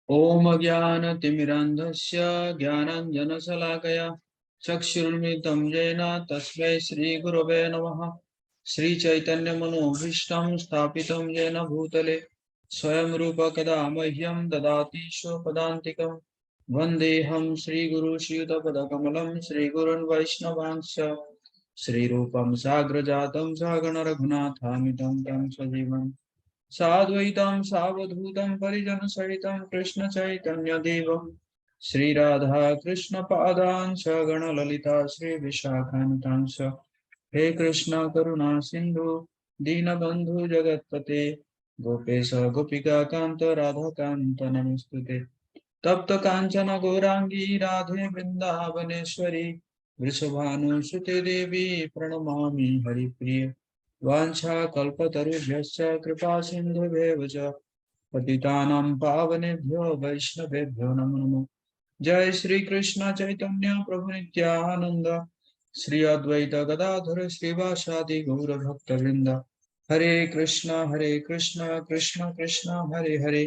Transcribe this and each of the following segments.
ओम ज्ञानतिमिरान्धस्य ज्ञानाञ्जनशलाकया चक्षुरुन्मिलितं येन तस्मै श्रीगुरवे नमः। श्रीचैतन्यमनोभीष्टं स्थापितं येन भूतले स्वयं रूप कदा मह्यं ददाति स्वपदान्तिकं। वन्देऽहं श्रीगुरुश्रीयुतपदकमलं श्रीगुरुन् वैष्णवांश्च श्रीरूपं साग्रजातं सहगण रघुनाथामितं तं सजीवम् साद्वैतं सावधूतं परिजनसहितं कृष्ण चैतन्य देवं श्री राधा कृष्ण पादान् सगण ललिता श्री विशाखान्तांश। हे कृष्ण करुणा सिंधु दीनबंधु जगतपते गोपेश गोपिका कांत राधा कांत नमस्तुते। तप्त कांचन गौरांगी राधे वृंदावनेश्वरी वृषभानुसुते देवी प्रणमामि हरिप्रिय। वाञ्छाकल्पतरुभ्यश्च कृपा सिन्धुभ्येव च पतितानां पावनेभ्यो वैष्णवेभ्यो नमो नमः। जय श्री कृष्ण चैतन्य प्रभु नित्यानंद श्री अद्वैत गदाधर श्रीवासादि गौर भक्तवृंद। हरे कृष्ण कृष्ण कृष्ण हरे हरे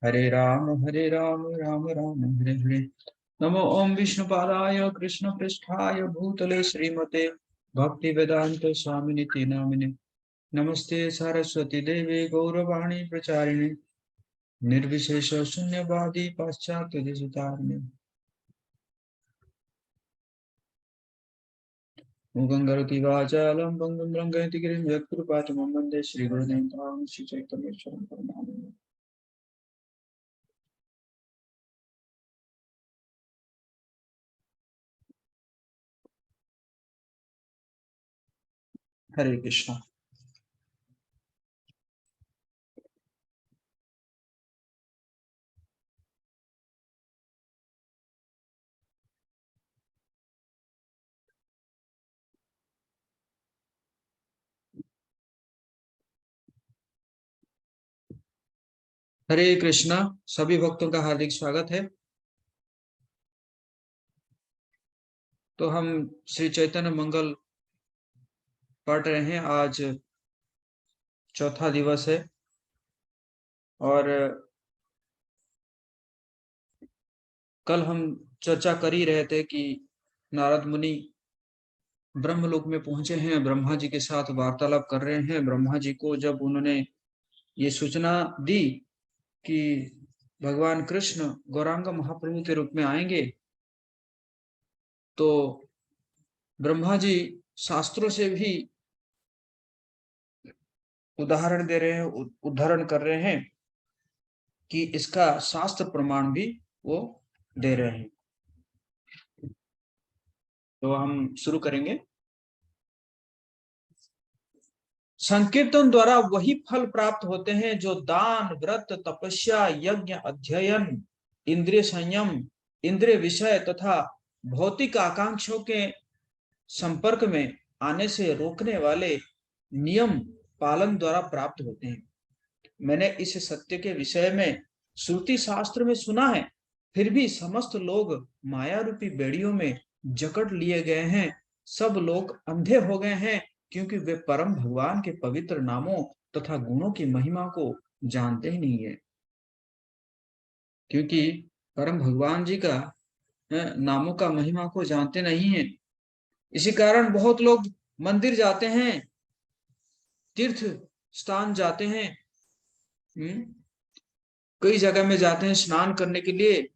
हरे राम राम राम हरे हरे। नमो ओम विष्णुपादाय कृष्ण पृष्ठाय भूतले श्रीमते भक्ति वेदांत स्वामिनिति नामिने नमस्ते सरस्वती देवी गौरवाणी प्रचारिणे निर्विशेष शून्यवादी पाश्चात्य देशतारिणे मुखं करोति वाचालं पङ्गुं लङ्घयति गिरिं यत्कृपातमहं वन्दे श्रीगुरुदेवं श्रीचैतन्येश्वरं परमानन्दं। हरे कृष्णा। हरे कृष्णा। सभी भक्तों का हार्दिक स्वागत है। तो हम श्री चैतन्य मंगल पढ़ रहे हैं। आज चौथा दिवस है और कल हम चर्चा कर ही रहे थे कि नारद मुनि ब्रह्मलोक में पहुंचे हैं, ब्रह्मा जी के साथ वार्तालाप कर रहे हैं। ब्रह्मा जी को जब उन्होंने ये सूचना दी कि भगवान कृष्ण गौरांग महाप्रभु के रूप में आएंगे, तो ब्रह्मा जी शास्त्रों से भी उदाहरण दे रहे हैं, उदाहरण कर रहे हैं कि इसका शास्त्र प्रमाण भी वो दे रहे हैं। तो हम शुरू करेंगे। संकीर्तन द्वारा वही फल प्राप्त होते हैं जो दान व्रत तपस्या यज्ञ अध्ययन इंद्रिय संयम इंद्रिय विषय तथा भौतिक आकांक्षाओं के संपर्क में आने से रोकने वाले नियम पालन द्वारा प्राप्त होते हैं। मैंने इस सत्य के विषय में श्रुति शास्त्र में सुना है, फिर भी समस्त लोग माया रूपी बेड़ियों में जकड़ लिए गए हैं। सब लोग अंधे हो गए हैं क्योंकि वे परम भगवान के पवित्र नामों तथा गुणों की महिमा को जानते ही नहीं है। क्योंकि परम भगवान जी का नामों का महिमा को जानते नहीं है, इसी कारण बहुत लोग मंदिर जाते हैं, तीर्थ स्थान जाते हैं, कई जगह में जाते हैं स्नान करने के लिए,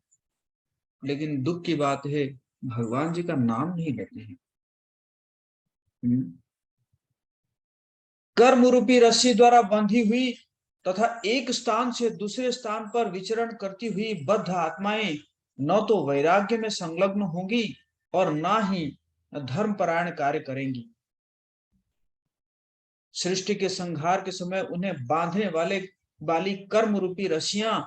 लेकिन दुख की बात है भगवान जी का नाम नहीं लेते हैं। कर्म रूपी रस्सी द्वारा बंधी हुई तथा एक स्थान से दूसरे स्थान पर विचरण करती हुई बद्ध आत्माएं न तो वैराग्य में संलग्न होंगी और न ही धर्मपरायण कार्य करेंगी। सृष्टि के संहार के समय उन्हें बांधने वाली कर्म रूपी रस्सियां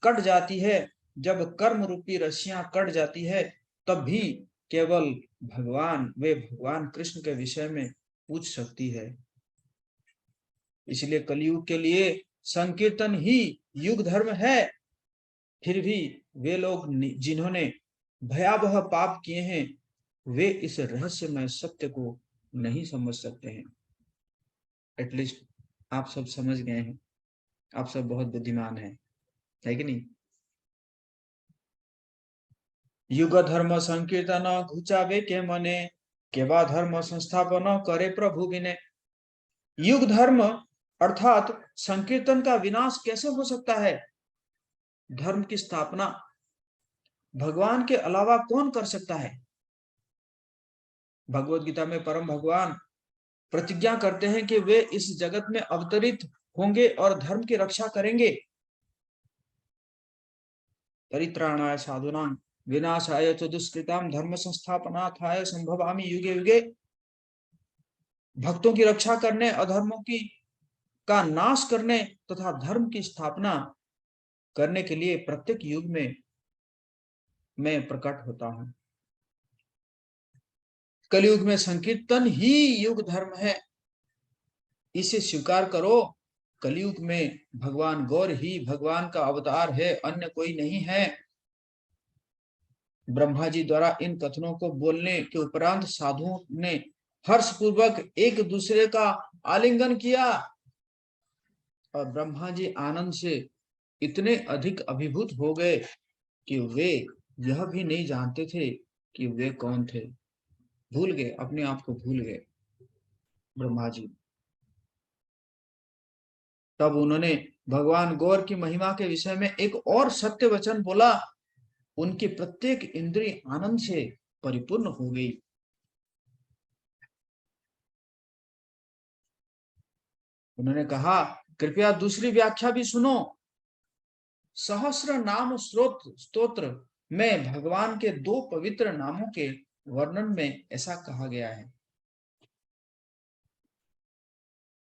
कट जाती है। जब कर्म रूपी रस्सियां कट जाती है तब भी केवल वे भगवान कृष्ण के विषय में पूछ सकती है। इसलिए कलयुग के लिए संकीर्तन ही युग धर्म है। फिर भी वे लोग जिन्होंने भयावह पाप किए हैं, वे इस रहस्यमय सत्य को नहीं समझ सकते हैं। एटलीस्ट आप सब समझ गए हैं, आप सब बहुत बुद्धिमान हैं, है कि नहीं? युग धर्म संकीर्तन घुचावे के मने, केवा धर्म संस्थापन करे प्रभु विने। युग धर्म अर्थात संकीर्तन का विनाश कैसे हो सकता है? धर्म की स्थापना भगवान के अलावा कौन कर सकता है? भगवत गीता में परम भगवान प्रतिज्ञा करते हैं कि वे इस जगत में अवतरित होंगे और धर्म की रक्षा करेंगे। परित्राणाय साधूनां विनाशाय च दुष्कृतां धर्म संस्थापनार्थाय संभवामि युगे युगे। भक्तों की रक्षा करने, अधर्मों की का नाश करने तथा धर्म की स्थापना करने के लिए प्रत्येक युग में मैं प्रकट होता हूं। कलयुग में संकीर्तन ही युग धर्म है, इसे स्वीकार करो। कलयुग में भगवान गौर ही भगवान का अवतार है, अन्य कोई नहीं है। ब्रह्मा जी द्वारा इन कथनों को बोलने के उपरांत साधुओं ने हर्षपूर्वक एक दूसरे का आलिंगन किया और ब्रह्मा जी आनंद से इतने अधिक अभिभूत हो गए कि वे यह भी नहीं जानते थे कि वे कौन थे। भूल गए, अपने आप को भूल गए ब्रह्मा जी। तब उन्होंने भगवान गौर की महिमा के विषय में एक और सत्य वचन बोला। उनकी प्रत्येक इंद्रिय आनंद से परिपूर्ण हो गई। उन्होंने कहा, कृपया दूसरी व्याख्या भी सुनो। सहस्र नाम स्तोत्र में भगवान के 2 पवित्र नामों के वर्णन में ऐसा कहा गया है।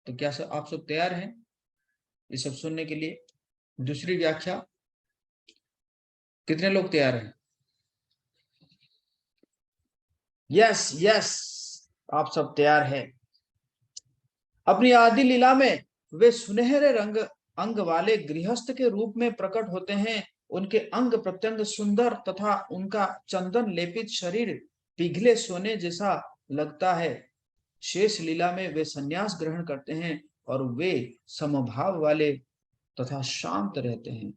तो क्या आप सब तैयार हैं ये सब सुनने के लिए? दूसरी व्याख्या कितने लोग तैयार हैं? यस यस, आप सब तैयार हैं। अपनी आदि लीला में वे सुनहरे रंग अंग वाले गृहस्थ के रूप में प्रकट होते हैं। उनके अंग प्रत्यंग सुंदर तथा उनका चंदन लेपित शरीर पिघले सोने जैसा लगता है। शेष लीला में वे संन्यास ग्रहण करते हैं और वे समभाव वाले तथा शांत रहते हैं।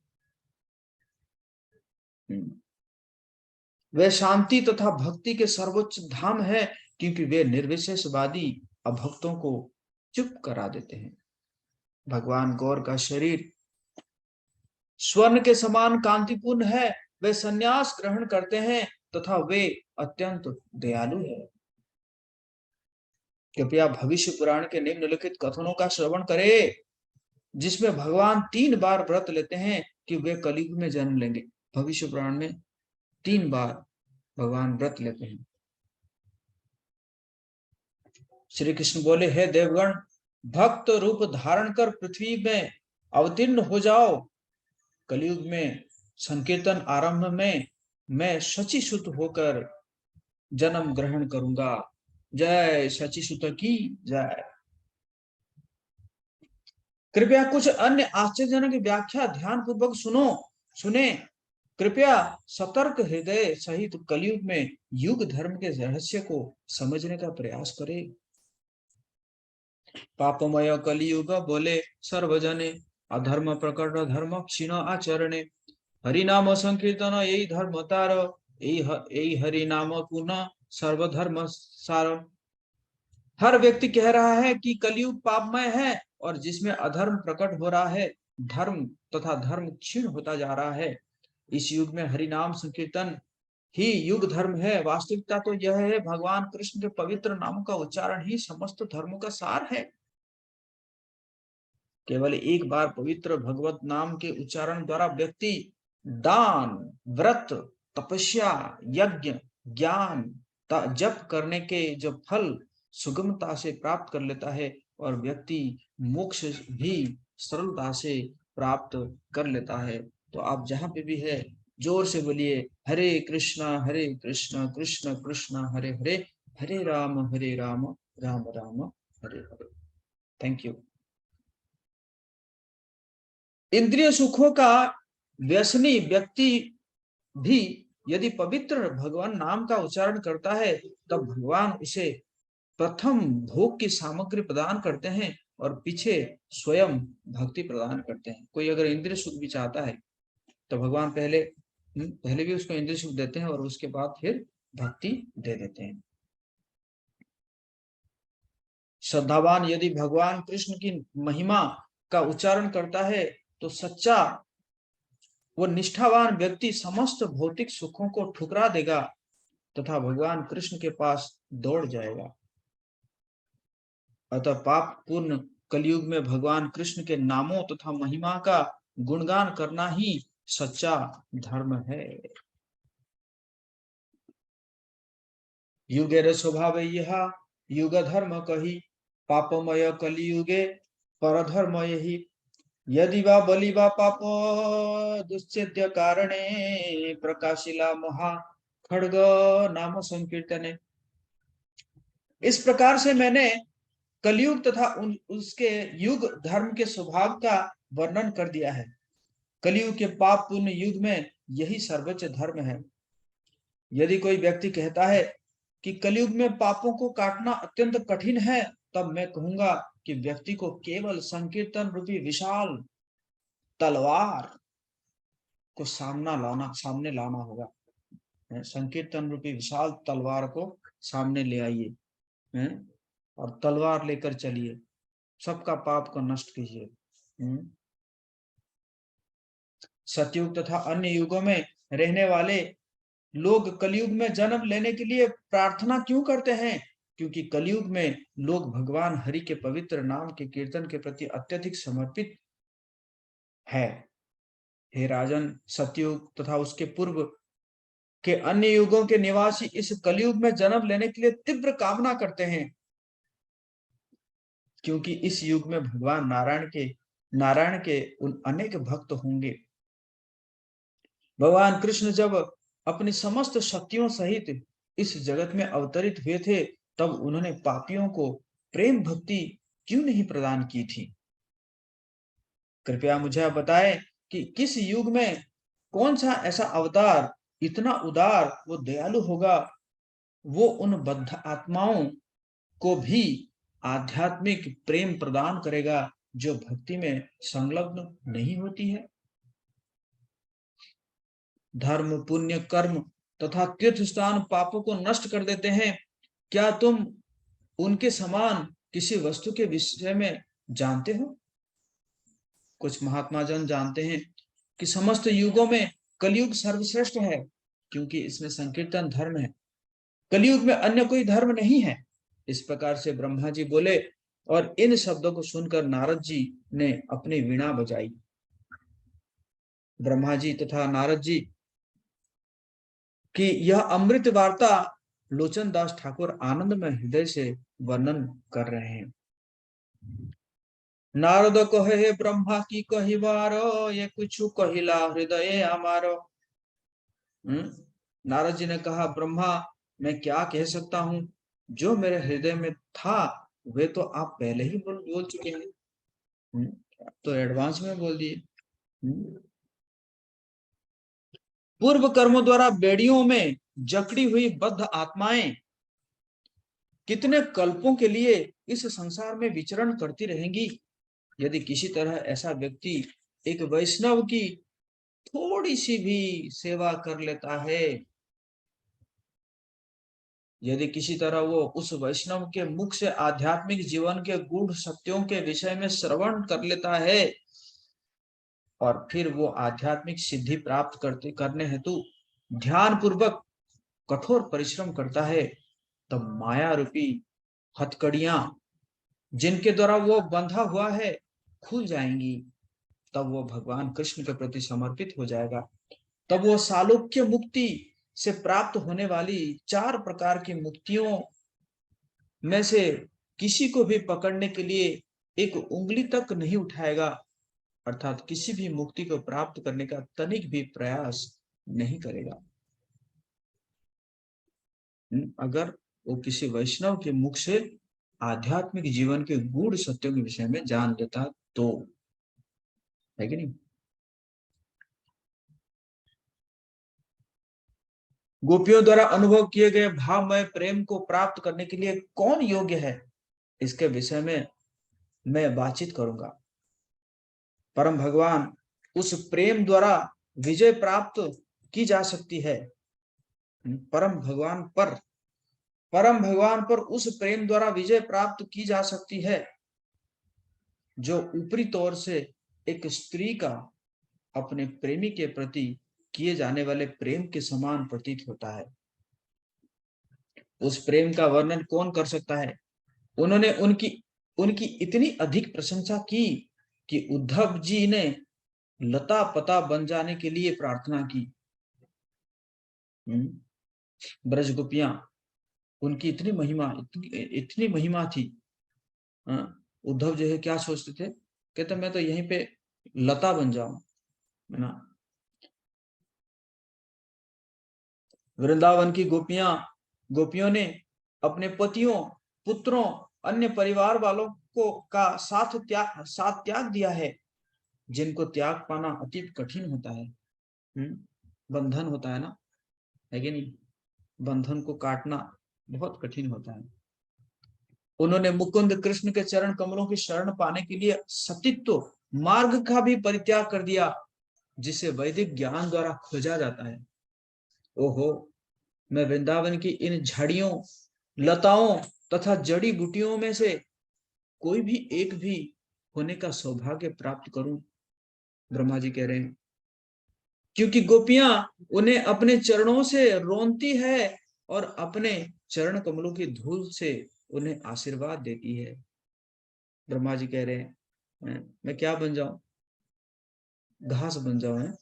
वे शांति तथा भक्ति के सर्वोच्च धाम है, क्योंकि वे निर्विशेषवादी अभक्तों को चुप करा देते हैं। भगवान गौर का शरीर स्वर्ण के समान कांतिपूर्ण है। वे संन्यास ग्रहण करते हैं तथा वे अत्यंत दयालु है। कृपया भविष्य पुराण के निम्नलिखित कथनों का श्रवण करें, जिसमें भगवान 3 बार व्रत लेते हैं कि वे कलयुग में जन्म लेंगे। भविष्य पुराण में 3 बार भगवान व्रत लेते हैं। श्री कृष्ण बोले, हे देवगण, भक्त रूप धारण कर पृथ्वी में अवतीर्ण हो जाओ। कलयुग में संकीर्तन आरंभ में मैं शचीसुत होकर जन्म ग्रहण करूंगा। जय शचीसुत की जय। कृपया कुछ अन्य आश्चर्यजनक व्याख्या ध्यान पूर्वक सुने। कृपया सतर्क हृदय सहित कलयुग में युग धर्म के रहस्य को समझने का प्रयास करें। पापमय कलियुग बोले सर्वजने, अधर्म प्रकट धर्म क्षीण आचरणे। हरिनाम संकीर्तन यही धर्म तार, यही हरिनाम पुनः सर्वधर्म सार। हर व्यक्ति कह रहा है कि कलयुग पापमय है और जिसमें अधर्म प्रकट हो रहा है, धर्म तथा धर्म क्षीण होता जा रहा है। इस युग में हरिनाम संकीर्तन ही युग धर्म है। वास्तविकता तो यह है, भगवान कृष्ण के पवित्र नामों का उच्चारण ही समस्त धर्मों का सार है। केवल एक बार पवित्र भगवत नाम के उच्चारण द्वारा व्यक्ति दान, व्रत, तपस्या, यज्ञ, ज्ञान, जप करने के जो फल सुगमता से प्राप्त कर लेता है और व्यक्ति मोक्ष भी सरलता से प्राप्त कर लेता है। तो आप जहां पे भी है, जोर से बोलिए, हरे कृष्णा कृष्ण कृष्ण हरे हरे, हरे राम राम राम हरे हरे। Thank you. इंद्रिय सुखों का व्यसनी व्यक्ति भी यदि पवित्र भगवान नाम का उच्चारण करता है, तब भगवान उसे प्रथम भोग की सामग्री प्रदान करते हैं और पीछे स्वयं भक्ति प्रदान करते हैं। कोई अगर इंद्रिय सुख भी चाहता है तो भगवान पहले पहले भी उसको इंद्रिय सुख देते हैं और उसके बाद फिर भक्ति दे देते हैं। श्रद्धावान यदि भगवान कृष्ण की महिमा का उच्चारण करता है तो सच्चा वो निष्ठावान व्यक्ति समस्त भौतिक सुखों को ठुकरा देगा तथा भगवान कृष्ण के पास दौड़ जाएगा। अतः पाप पूर्ण कलयुग में भगवान कृष्ण के नामों तथा महिमा का गुणगान करना ही सच्चा धर्म है। युगेर स्वभाव यह युग धर्म कही पापमय कलियुगे परधर्म यही यदि वा बलि वा पाप दुश्चेद्य कारणे प्रकाशिला महा खड्ग नाम संकीर्तने। इस प्रकार से मैंने कलयुग तथा उसके युग धर्म के स्वभाव का वर्णन कर दिया है। कलयुग के पाप पूर्ण युग में यही सर्वोच्च धर्म है। यदि कोई व्यक्ति कहता है कि कलयुग में पापों को काटना अत्यंत कठिन है, तब मैं कहूंगा कि व्यक्ति को केवल संकीर्तन रूपी विशाल तलवार को सामने लाना होगा। संकीर्तन रूपी विशाल तलवार को सामने ले आइए और तलवार लेकर चलिए, सबका पाप को नष्ट कीजिए। सतयुग तथा अन्य युगों में रहने वाले लोग कलयुग में जन्म लेने के लिए प्रार्थना क्यों करते हैं? क्योंकि कलयुग में लोग भगवान हरि के पवित्र नाम के कीर्तन के प्रति अत्यधिक समर्पित है। हे राजन, सतयुग तथा उसके पूर्व के अन्य युगों के निवासी इस कलयुग में जन्म लेने के लिए तीव्र कामना करते हैं, क्योंकि इस युग में भगवान नारायण के उन अनेक भक्त होंगे। भगवान कृष्ण जब अपनी समस्त शक्तियों सहित इस जगत में अवतरित हुए थे, तब उन्होंने पापियों को प्रेम भक्ति क्यों नहीं प्रदान की थी? कृपया मुझे आप बताएं कि किस युग में कौन सा ऐसा अवतार इतना उदार व दयालु होगा, वो उन बद्ध आत्माओं को भी आध्यात्मिक प्रेम प्रदान करेगा जो भक्ति में संलग्न नहीं होती है। धर्म पुण्य कर्म तथा तीर्थ स्थान पापों को नष्ट कर देते हैं। क्या तुम उनके समान किसी वस्तु के विषय में जानते हो? कुछ महात्मा जन जानते हैं कि समस्त युगों में कलयुग सर्वश्रेष्ठ है, क्योंकि इसमें संकीर्तन धर्म है। कलयुग में अन्य कोई धर्म नहीं है। इस प्रकार से ब्रह्मा जी बोले और इन शब्दों को सुनकर नारद जी ने अपनी वीणा बजाई। ब्रह्मा जी तथा नारद जी कि यह अमृत वार्ता लोचन दास ठाकुर आनंद में हृदय से वर्णन कर रहे हैं। नारद कहे ब्रह्मा की कही बारो ये कुछ कहिला हृदय हमारो। नारद जी ने कहा, ब्रह्मा मैं क्या कह सकता हूँ, जो मेरे हृदय में था वे तो आप पहले ही बोल चुके हैं। तो एडवांस में बोल दिए। पूर्व कर्मों द्वारा बेड़ियों में जकड़ी हुई बद्ध आत्माएं कितने कल्पों के लिए इस संसार में विचरण करती रहेंगी। यदि किसी तरह ऐसा व्यक्ति एक वैष्णव की थोड़ी सी भी सेवा कर लेता है, यदि किसी तरह वो उस वैष्णव के मुख से आध्यात्मिक जीवन के गूढ़ सत्यों के विषय में श्रवण कर लेता है और फिर वो आध्यात्मिक सिद्धि प्राप्त करने हेतु ध्यान पूर्वक कठोर परिश्रम करता है, तब माया रूपी हथकड़ियां जिनके द्वारा वो बंधा हुआ है खुल जाएंगी। तब वो भगवान कृष्ण के प्रति समर्पित हो जाएगा। तब वो सालोक्य मुक्ति से प्राप्त होने वाली 4 प्रकार की मुक्तियों में से किसी को भी पकड़ने के लिए एक उंगली तक नहीं उठाएगा, अर्थात किसी भी मुक्ति को प्राप्त करने का तनिक भी प्रयास नहीं करेगा। अगर वो किसी वैष्णव के मुख से आध्यात्मिक जीवन के गूढ़ सत्यों के विषय में जान लेता तो, है कि नहीं? गोपियों द्वारा अनुभव किए गए भावमय प्रेम को प्राप्त करने के लिए कौन योग्य है, इसके विषय में मैं बातचीत करूंगा। परम भगवान उस प्रेम द्वारा विजय प्राप्त की जा सकती है। परम भगवान पर उस प्रेम द्वारा विजय प्राप्त की जा सकती है जो ऊपरी तौर से एक स्त्री का अपने प्रेमी के प्रति किए जाने वाले प्रेम के समान प्रतीत होता है। उस प्रेम का वर्णन कौन कर सकता है? उन्होंने उनकी उनकी इतनी अधिक प्रशंसा की कि उद्धव जी ने लता पता बन जाने के लिए प्रार्थना की। ब्रज गोपियां, उनकी इतनी महिमा थी। उद्धव जो है क्या सोचते थे? कहते मैं तो यहीं पे लता बन जाऊं, है ना। वृंदावन की गोपियों ने अपने पतियों, पुत्रों, अन्य परिवार वालों को का साथ त्याग दिया है, जिनको त्याग पाना अति कठिन होता है। बंधन होता है ना, है कि नहीं? बंधन को काटना बहुत कठिन होता है। उन्होंने मुकुंद कृष्ण के चरण कमलों की शरण पाने के लिए सतीत्व मार्ग का भी परित्याग कर दिया, जिसे वैदिक ज्ञान द्वारा खोजा जाता है। ओहो, मैं वृंदावन की इन झाड़ियों, लताओं तथा जड़ी बूटियों में से कोई भी एक भी होने का सौभाग्य प्राप्त करूं, ब्रह्मा जी कह रहे हैं, क्योंकि गोपियां उन्हें अपने चरणों से रोनती है और अपने चरण कमलों की धूल से उन्हें आशीर्वाद देती है। ब्रह्मा जी कह रहे हैं, मैं क्या बन जाऊं? घास बन जाऊं? है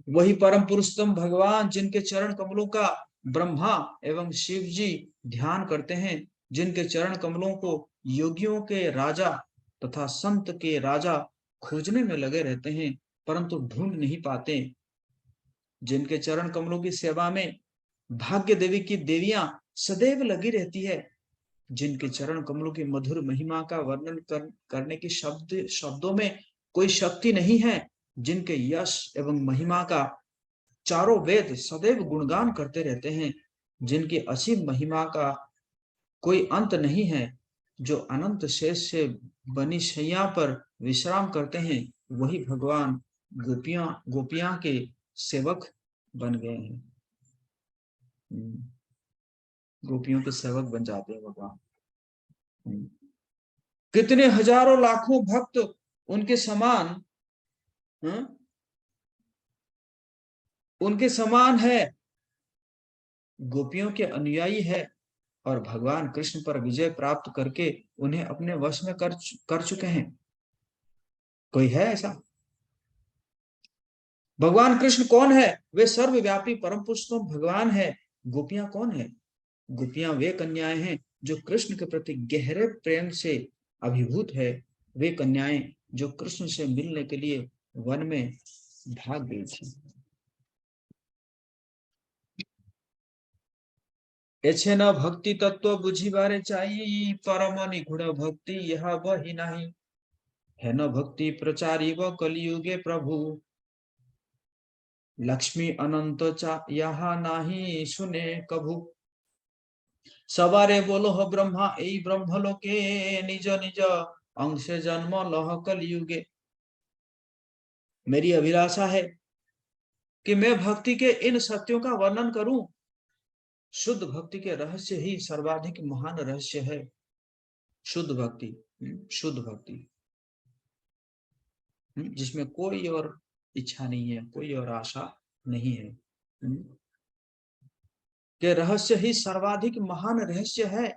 वही परम पुरुषोत्तम भगवान जिनके चरण कमलों का ब्रह्मा एवं शिव जी ध्यान करते हैं, जिनके चरण कमलों को योगियों के राजा तथा संत के राजा खोजने में लगे रहते हैं, परंतु ढूंढ नहीं पाते, जिनके चरण कमलों की सेवा में भाग्य देवी की देवियां सदैव लगी रहती है, जिनके चरण कमलों की मधुर महिमा का वर्णन करने की शब्दों में कोई शक्ति नहीं है, जिनके यश एवं महिमा का चारों वेद सदैव गुणगान करते रहते हैं, जिनकी असीम महिमा का कोई अंत नहीं है, जो अनंत शेष से बनी शैया पर विश्राम करते हैं, वही भगवान गोपियां के सेवक बन गए हैं। गोपियों के सेवक बन जाते हैं भगवान। कितने हजारों लाखों भक्त उनके समान उनके समान है, गोपियों के अनुयायी है और भगवान कृष्ण पर विजय प्राप्त करके उन्हें अपने वश में कर चुके हैं। कोई है ऐसा? भगवान कृष्ण कौन है? वे सर्वव्यापी परम पुरुषोत्तम भगवान है। गोपियां कौन है? गोपियां वे कन्याएं हैं जो कृष्ण के प्रति गहरे प्रेम से अभिभूत है। वे कन्याएं जो कृष्ण से मिलने के लिए वन में भाग गई थी। एछे न भक्ति तत्व बुझिबारे चाहिए, परम निगूढ़ भक्ति यह वही नहीं, है न भक्ति प्रचारी व कलियुगे प्रभु, लक्ष्मी अनंत यहाँ नाही सुने कभू, सवारे बोलो हो ब्रह्मा ए ब्रह्म लोके, निज निज अंश जन्म लह कलियुगे। मेरी अभिलाषा है कि मैं भक्ति के इन सत्यों का वर्णन करूं। शुद्ध भक्ति के रहस्य ही सर्वाधिक महान रहस्य है। शुद्ध भक्ति, शुद्ध भक्ति जिसमें कोई और इच्छा नहीं है, कोई और आशा नहीं है, के रहस्य ही सर्वाधिक महान रहस्य है।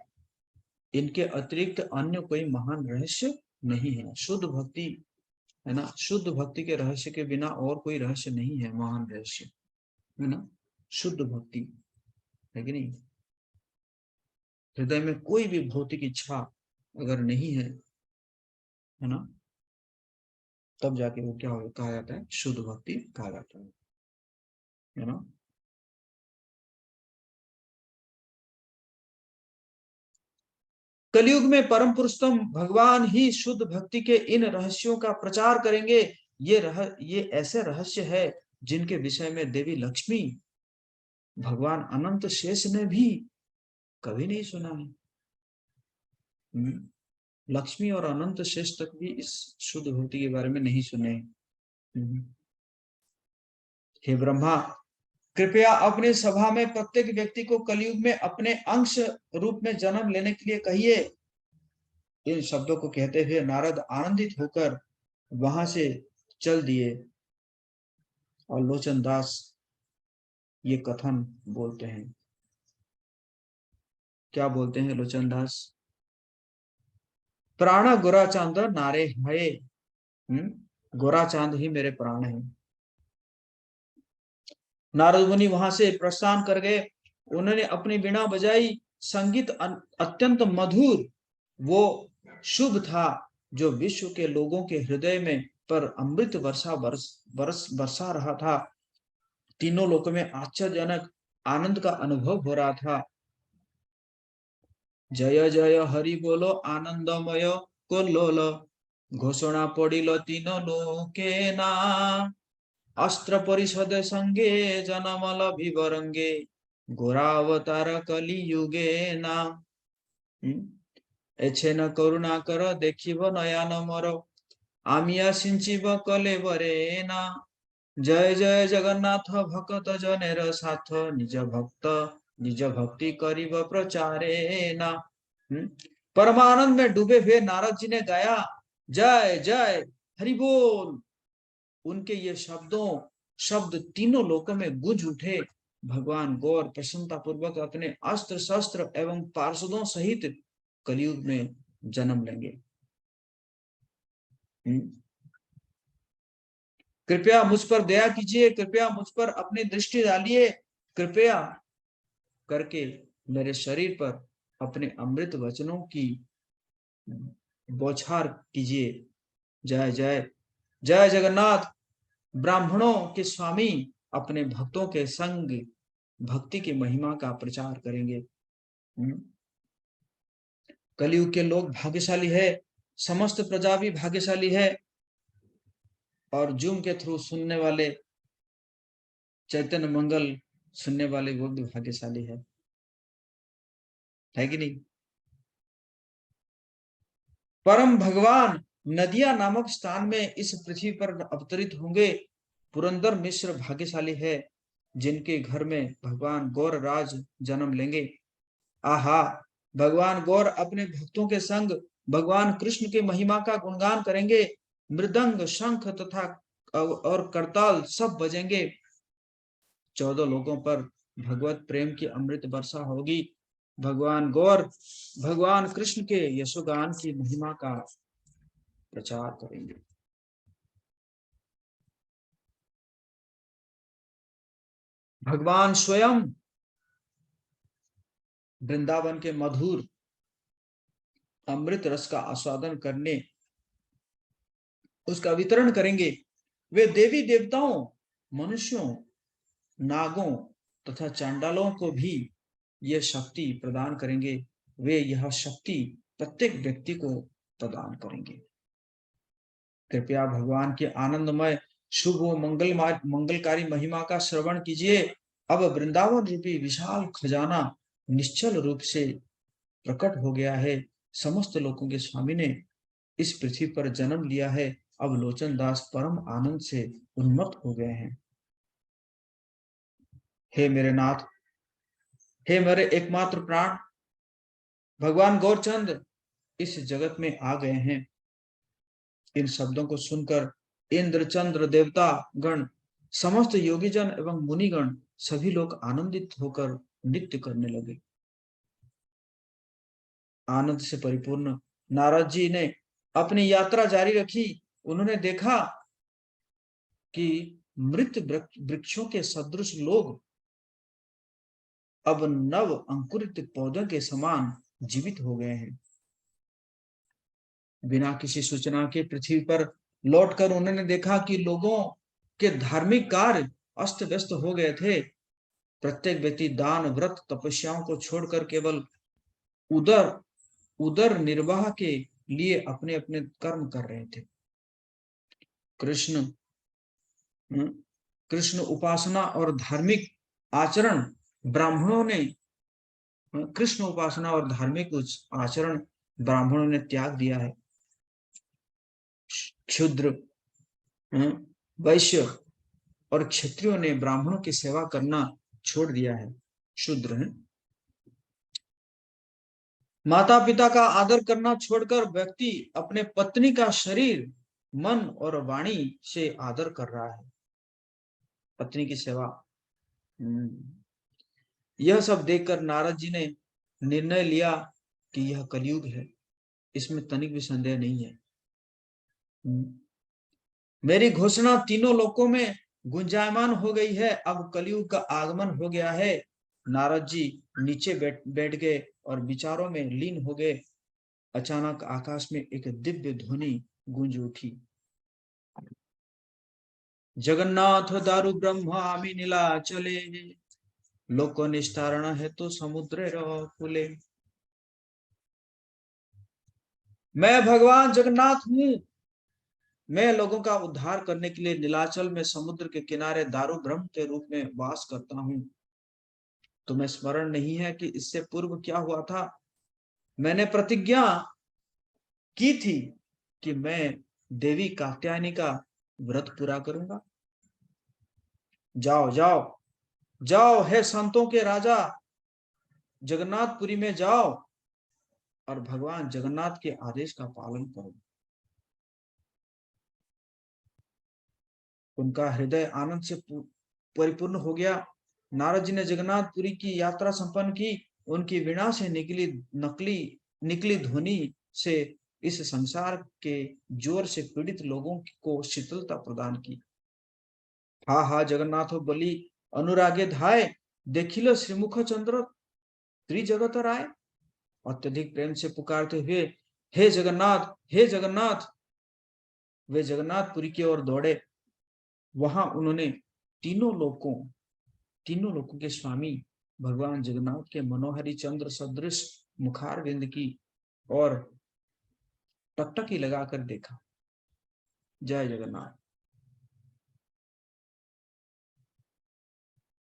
इनके अतिरिक्त अन्य कोई महान रहस्य नहीं है। शुद्ध भक्ति, है ना, शुद्ध भक्ति के रहस्य के बिना और कोई रहस्य नहीं है महान रहस्य, है ना। शुद्ध भक्ति, है कि नहीं? हृदय में कोई भी भौतिक इच्छा अगर नहीं है ना, तब जाके वो क्या कहा जाता है? शुद्ध भक्ति कहा जाता है ना। कलयुग में परम पुरुषोत्तम भगवान ही शुद्ध भक्ति के इन रहस्यों का प्रचार करेंगे। ये ऐसे रहस्य है जिनके विषय में देवी लक्ष्मी, भगवान अनंत शेष ने भी कभी नहीं सुना है। लक्ष्मी और अनंत शेष तक भी इस शुद्ध भक्ति के बारे में नहीं सुने। हे ब्रह्मा, कृपया अपनी सभा में प्रत्येक व्यक्ति को कलयुग में अपने अंश रूप में जन्म लेने के लिए कहिए। इन शब्दों को कहते हुए नारद आनंदित होकर वहां से चल दिए और लोचन दास ये कथन बोलते हैं। क्या बोलते हैं लोचन दास? प्राण गोरा चांद नारे है, गोरा चांद ही मेरे प्राण है। नारद मुनि वहां से प्रस्थान कर गए। उन्होंने अपनी वीणा बजाई। संगीत अत्यंत मधुर वो शुभ था जो विश्व के लोगों के हृदय में पर अमृत वर्षा बरसा रहा था। तीनों लोकों में आश्चर्यजनक आनंद का अनुभव हो रहा था। जय जय हरि बोलो आनंदमय कोल्लोल, घोषणा पड़िल तीन लोके ना। अस्त्र परिषद संगे जनमल विवरंगे, घोरावतार कलियुगे ना। एछेन करुणा कर देखिब नयन मोर, आमिया सिंचिब कलेवरे ना। जय जय जगन्नाथ भक्त जनेर साथ, निज भक्त निज भक्ति करिब प्रचारे ना। परमानंद में डूबे हुए नारद जी ने गाया, जय जय हरि बोल। उनके ये शब्द तीनों लोकों में गूंज उठे। भगवान गौर प्रसन्नता पूर्वक अपने अस्त्र शस्त्र एवं पार्षदों सहित कलयुग में जन्म लेंगे। कृपया मुझ पर दया कीजिए, कृपया मुझ पर अपनी दृष्टि डालिए, कृपया करके मेरे शरीर पर अपने अमृत वचनों की बौछार कीजिए। जय जय जय जगन्नाथ। ब्राह्मणों के स्वामी अपने भक्तों के संग भक्ति की महिमा का प्रचार करेंगे। कलयुग के लोग भाग्यशाली है, समस्त प्रजा भी भाग्यशाली है, और जूम के थ्रू सुनने वाले, चैतन्य मंगल सुनने वाले वो भी भाग्यशाली है कि नहीं? परम भगवान नदिया नामक स्थान में इस पृथ्वी पर अवतरित होंगे। पुरंदर मिश्र भाग्यशाली है जिनके घर में भगवान गौर राज जन्म लेंगे। आहा, भगवान गौर अपने भक्तों के संग भगवान कृष्ण के महिमा का गुणगान करेंगे। मृदंग, शंख तथा और करताल सब बजेंगे। 14 लोगों पर भगवत प्रेम की अमृत वर्षा होगी। भगवान गौर भगवान कृष्ण के यशोगान की महिमा का प्रचार करेंगे। भगवान स्वयं वृंदावन के मधुर अमृत रस का आस्वादन करने उसका वितरण करेंगे। वे देवी देवताओं, मनुष्यों, नागों तथा चांडालों को भी यह शक्ति प्रदान करेंगे। वे यह शक्ति प्रत्येक व्यक्ति को प्रदान करेंगे। कृपया भगवान के आनंदमय शुभ व मंगलकारी महिमा का श्रवण कीजिए। अब वृंदावन रूपी विशाल खजाना निश्चल रूप से प्रकट हो गया है। समस्त लोगों के स्वामी ने इस पृथ्वी पर जन्म लिया है। अब लोचन दास परम आनंद से उन्मत्त हो गए हैं। हे मेरे नाथ, हे मेरे एकमात्र प्राण, भगवान गौरचंद इस जगत में आ गए हैं। इन शब्दों को सुनकर इंद्र, चंद्र, देवता गण, समस्त योगीजन एवं मुनिगण सभी लोग आनंदित होकर नृत्य करने लगे। आनंद से परिपूर्ण नारद जी ने अपनी यात्रा जारी रखी। उन्होंने देखा कि मृत वृक्षों के सदृश लोग अब नव अंकुरित पौधों के समान जीवित हो गए हैं। बिना किसी सूचना के पृथ्वी पर लौटकर उन्होंने देखा कि लोगों के धार्मिक कार्य अस्त व्यस्त हो गए थे। प्रत्येक व्यक्ति दान, व्रत, तपस्याओं को छोड़कर केवल उदर निर्वाह के लिए अपने अपने कर्म कर रहे थे। कृष्ण उपासना और धार्मिक आचरण ब्राह्मणों ने कृष्ण उपासना और धार्मिक आचरण ब्राह्मणों ने त्याग दिया है। क्षुद्र वैश्य और क्षत्रियों ने ब्राह्मणों की सेवा करना छोड़ दिया है, शूद्र हैं। माता पिता का आदर करना छोड़कर व्यक्ति अपने पत्नी का शरीर, मन और वाणी से आदर कर रहा है, पत्नी की सेवा। यह सब देखकर नारद जी ने निर्णय लिया कि यह कलयुग है, इसमें तनिक भी संदेह नहीं है। मेरी घोषणा तीनों लोकों में गुंजायमान हो गई है, अब कलयुग का आगमन हो गया है। नारद जी नीचे बैठ गए और विचारों में लीन हो गए। अचानक आकाश में एक दिव्य ध्वनि गूंज उठी, जगन्नाथ दारु ब्रह्मामि नीलाचले, लोक निस्तारण हेतु समुद्र कुले। मैं भगवान जगन्नाथ हूँ, मैं लोगों का उद्धार करने के लिए नीलाचल में समुद्र के किनारे दारु ब्रह्म के रूप में वास करता हूँ। तुम्हें स्मरण नहीं है कि इससे पूर्व क्या हुआ था? मैंने प्रतिज्ञा की थी कि मैं देवी कात्यायनी का व्रत पूरा करूंगा। जाओ जाओ जाओ, हे संतों के राजा, जगन्नाथपुरी में जाओ और भगवान जगन्नाथ के आदेश का पालन करो। उनका हृदय आनंद से परिपूर्ण हो गया। नारद जी ने जगन्नाथपुरी की यात्रा संपन्न की। उनकी वीणा से निकली ध्वनि से इस संसार के जोर से पीड़ित लोगों को शीतलता प्रदान की। हा हा जगन्नाथ बलि अनुरागे धाय, देखिलो श्रीमुख चंद्र त्रिजगत राय। अत्यधिक प्रेम से पुकारते हुए हे जगन्नाथ, हे जगन्नाथ, वे जगन्नाथपुरी की ओर दौड़े। वहां उन्होंने तीनों लोकों के स्वामी भगवान जगन्नाथ के मनोहरी चंद्र सदृश मुखारविंद की और टकटकी लगाकर देखा। जय जगन्नाथ।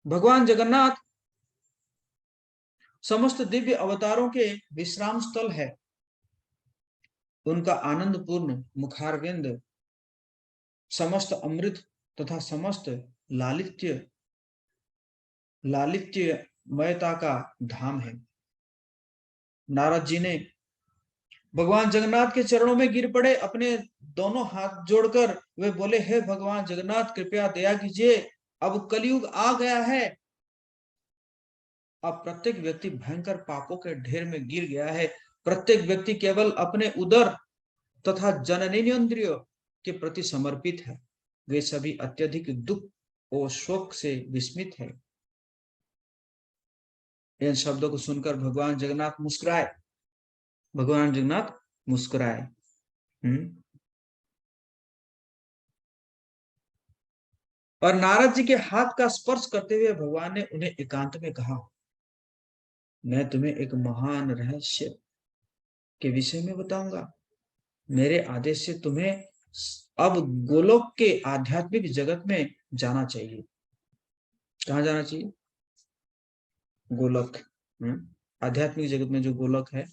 भगवान जगन्नाथ समस्त दिव्य अवतारों के विश्राम स्थल है। उनका आनंदपूर्ण मुखारविंद समस्त अमृत तथा समस्त लालित्यमयता का धाम है। नारद जी ने भगवान जगन्नाथ के चरणों में गिर पड़े। अपने दोनों हाथ जोड़कर वे बोले, हे भगवान जगन्नाथ, कृपया दया कीजिए, अब कलयुग आ गया है। अब प्रत्येक व्यक्ति भयंकर पापों के ढेर में गिर गया है। प्रत्येक व्यक्ति केवल अपने उदर तथा जननेन्द्रियों के प्रति समर्पित है। वे सभी अत्यधिक दुख और शोक से विस्मित है। इन शब्दों को सुनकर भगवान जगन्नाथ मुस्कुराए। और नारद जी के हाथ का स्पर्श करते हुए भगवान ने उन्हें एकांत में कहा, मैं तुम्हें एक महान रहस्य के विषय में बताऊंगा। मेरे आदेश से तुम्हें अब गोलोक के आध्यात्मिक जगत में जाना चाहिए। कहाँ जाना चाहिए? गोलोक। आध्यात्मिक जगत में जो गोलोक है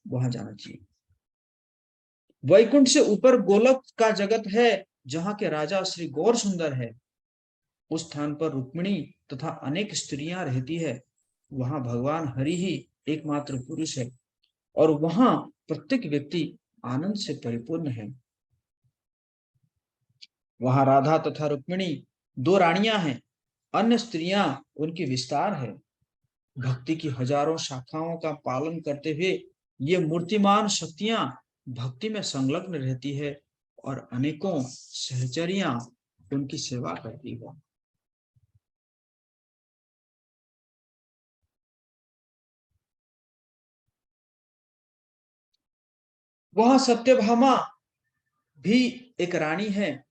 वहां जाना चाहिए। वैकुंठ से ऊपर गोलोक का जगत है, जहां के राजा श्री गौर सुंदर है। उस स्थान पर रुक्मिणी तथा अनेक स्त्रियां रहती है। वहां भगवान हरि ही एकमात्र पुरुष है और वहां प्रत्येक व्यक्ति आनंद से परिपूर्ण है। वहां राधा तथा रुक्मिणी दो रानियां हैं, अन्य स्त्रियां उनकी विस्तार है। भक्ति की हजारों शाखाओं का पालन करते हुए ये मूर्तिमान शक्तियां भक्ति में संलग्न रहती है और अनेकों सहचरियां उनकी सेवा करती है। वहां सत्यभामा भी एक रानी है।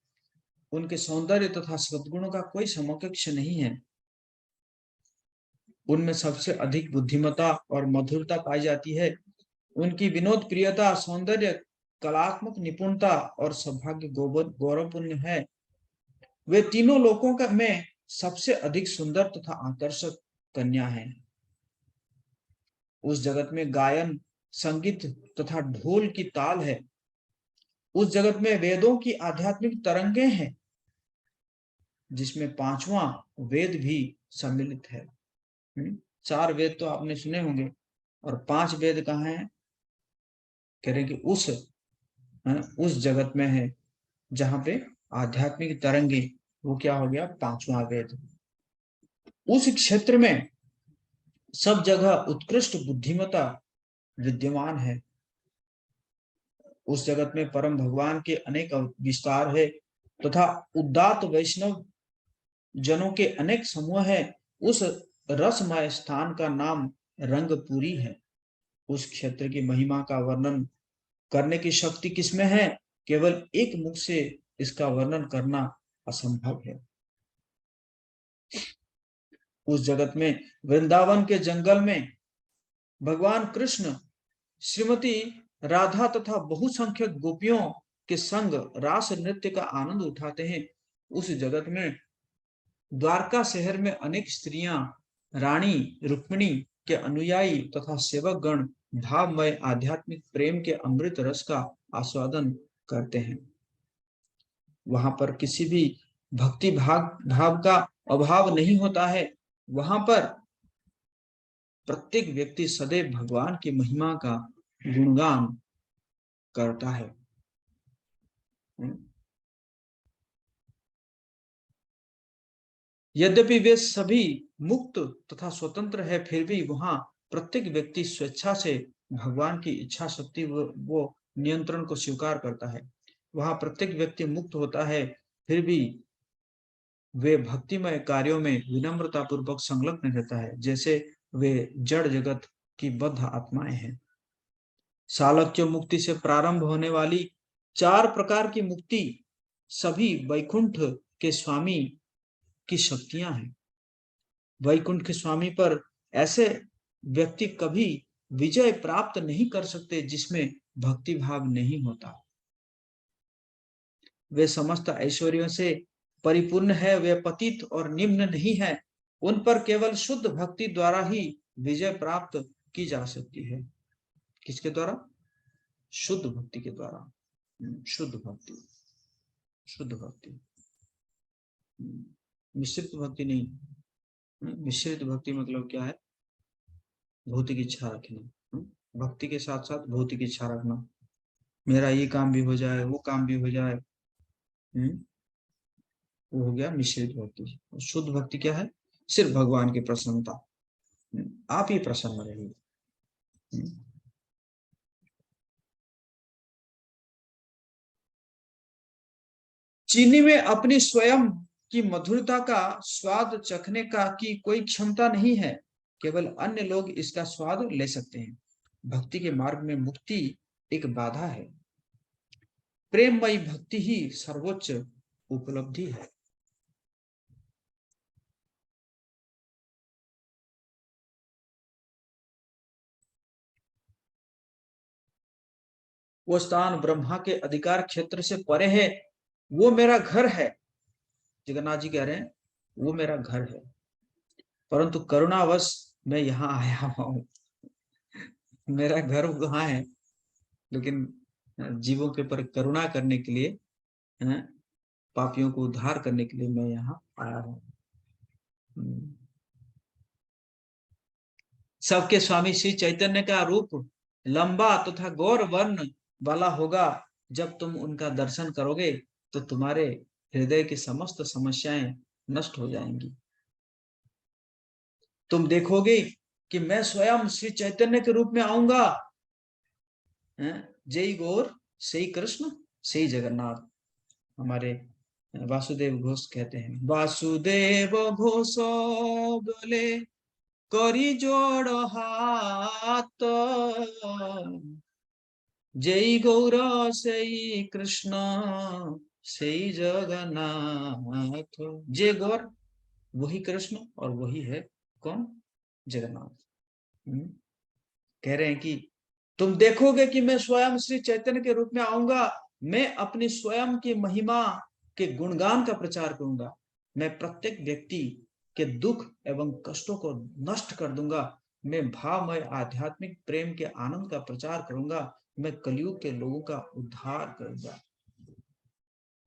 उनके सौंदर्य तथा सद्गुणों का कोई समकक्ष नहीं है। उनमें सबसे अधिक बुद्धिमता और मधुरता पाई जाती है। उनकी विनोद प्रियता, सौंदर्य, कलात्मक निपुणता और सौभाग्य गौरवपूर्ण है। वे तीनों लोकों का में सबसे अधिक सुंदर तथा आकर्षक कन्या है। उस जगत में गायन, संगीत तथा ढोल की ताल है। उस जगत में वेदों की आध्यात्मिक तरंगे हैं। जिसमें पांचवा वेद भी सम्मिलित है। 4 वेद तो आपने सुने होंगे, और 5 वेद कहाँ हैं? कह रहे कि उस जगत में है जहां पे आध्यात्मिक तरंगे, वो क्या हो गया? 5वां वेद। उस क्षेत्र में सब जगह उत्कृष्ट बुद्धिमत्ता विद्यमान है। उस जगत में परम भगवान के अनेक विस्तार है तथा उदात्त वैष्णव जनों के अनेक समूह है। उस रसमय स्थान का नाम रंगपुरी है। उस क्षेत्र की महिमा का वर्णन करने की शक्ति किसमें है? केवल एक मुख से इसका वर्णन करना असंभव है। उस जगत में वृंदावन के जंगल में भगवान कृष्ण श्रीमती राधा तथा बहुसंख्यक गोपियों के संग रास नृत्य का आनंद उठाते हैं। उस जगत में द्वारका शहर में अनेक स्त्रियां रानी रुक्मिणी के अनुयायी तथा सेवक गण भावमय आध्यात्मिक प्रेम के अमृत रस का आस्वादन करते हैं। वहां पर किसी भी भक्ति भाव का अभाव नहीं होता है। वहां पर प्रत्येक व्यक्ति सदैव भगवान की महिमा का गुणगान करता है। यद्यपि वे सभी मुक्त तथा स्वतंत्र है, फिर भी वहां प्रत्येक व्यक्ति स्वेच्छा से भगवान की इच्छा शक्ति वो नियंत्रण को स्वीकार करता है। वहां प्रत्येक व्यक्ति मुक्त होता है, फिर भी वे भक्तिमय कार्यों में विनम्रता पूर्वक संलग्न रहता है, जैसे वे जड़ जगत की बद्ध आत्माएं हैं। सालोक्य मुक्ति से प्रारंभ होने वाली 4 प्रकार की मुक्ति सभी वैकुंठ के स्वामी की शक्तियां हैं। वैकुंठ के स्वामी पर ऐसे व्यक्ति कभी विजय प्राप्त नहीं कर सकते जिसमें भक्ति भाव नहीं होता। वे समस्त ऐश्वर्यों से परिपूर्ण है, वे पतित और निम्न नहीं है। उन पर केवल शुद्ध भक्ति द्वारा ही विजय प्राप्त की जा सकती है। किसके द्वारा? शुद्ध भक्ति के द्वारा। शुद्ध भक्ति, शुद्ध भक्ति, मिश्रित भक्ति नहीं। मिश्रित भक्ति मतलब क्या है? भौतिक इच्छा रखना। भक्ति के साथ साथ भौतिक इच्छा रखना, मेरा ये काम भी हो जाए, वो काम भी हो जाए, वो हो गया मिश्रित भक्ति। शुद्ध भक्ति क्या है? सिर्फ भगवान की प्रसन्नता, आप ही प्रसन्न रहिए। चीनी में अपनी स्वयं की मधुरता का स्वाद चखने का की कोई क्षमता नहीं है, केवल अन्य लोग इसका स्वाद ले सकते हैं। भक्ति के मार्ग में मुक्ति एक बाधा है। प्रेममयी भक्ति ही सर्वोच्च उपलब्धि है। वो स्थान ब्रह्मा के अधिकार क्षेत्र से परे है। वो मेरा घर है। जगन्नाथ जी कह रहे हैं वो मेरा घर है, परंतु करुणावश मैं यहाँ आया हूं। मेरा घर वहां है, लेकिन जीवों के ऊपर करुणा करने के लिए, पापियों को उद्धार करने के लिए मैं यहाँ आया हूँ। सबके स्वामी श्री चैतन्य का रूप लंबा तथा गौर वर्ण वाला होगा। जब तुम उनका दर्शन करोगे तो तुम्हारे हृदय की समस्त समस्याएं नष्ट हो जाएंगी। तुम देखोगे कि मैं स्वयं श्री चैतन्य के रूप में आऊंगा। जय गौर, सही कृष्ण, सही जगन्नाथ। हमारे वासुदेव घोष कहते हैं, वासुदेव घोष बोले करी जोड़ हाथ, जय गौर सही कृष्ण सही जगन्नाथ। जय गौर वही कृष्ण और वही है कौन? जगन्नाथ। कह रहे हैं कि तुम देखोगे कि मैं स्वयं श्री चैतन्य के रूप में आऊंगा। मैं अपनी स्वयं की महिमा के गुणगान का प्रचार करूंगा। मैं प्रत्येक व्यक्ति के दुख एवं कष्टों को नष्ट कर दूंगा। मैं भावमय आध्यात्मिक प्रेम के आनंद का प्रचार करूंगा। मैं कलयुग के लोगों का उद्धार करूंगा।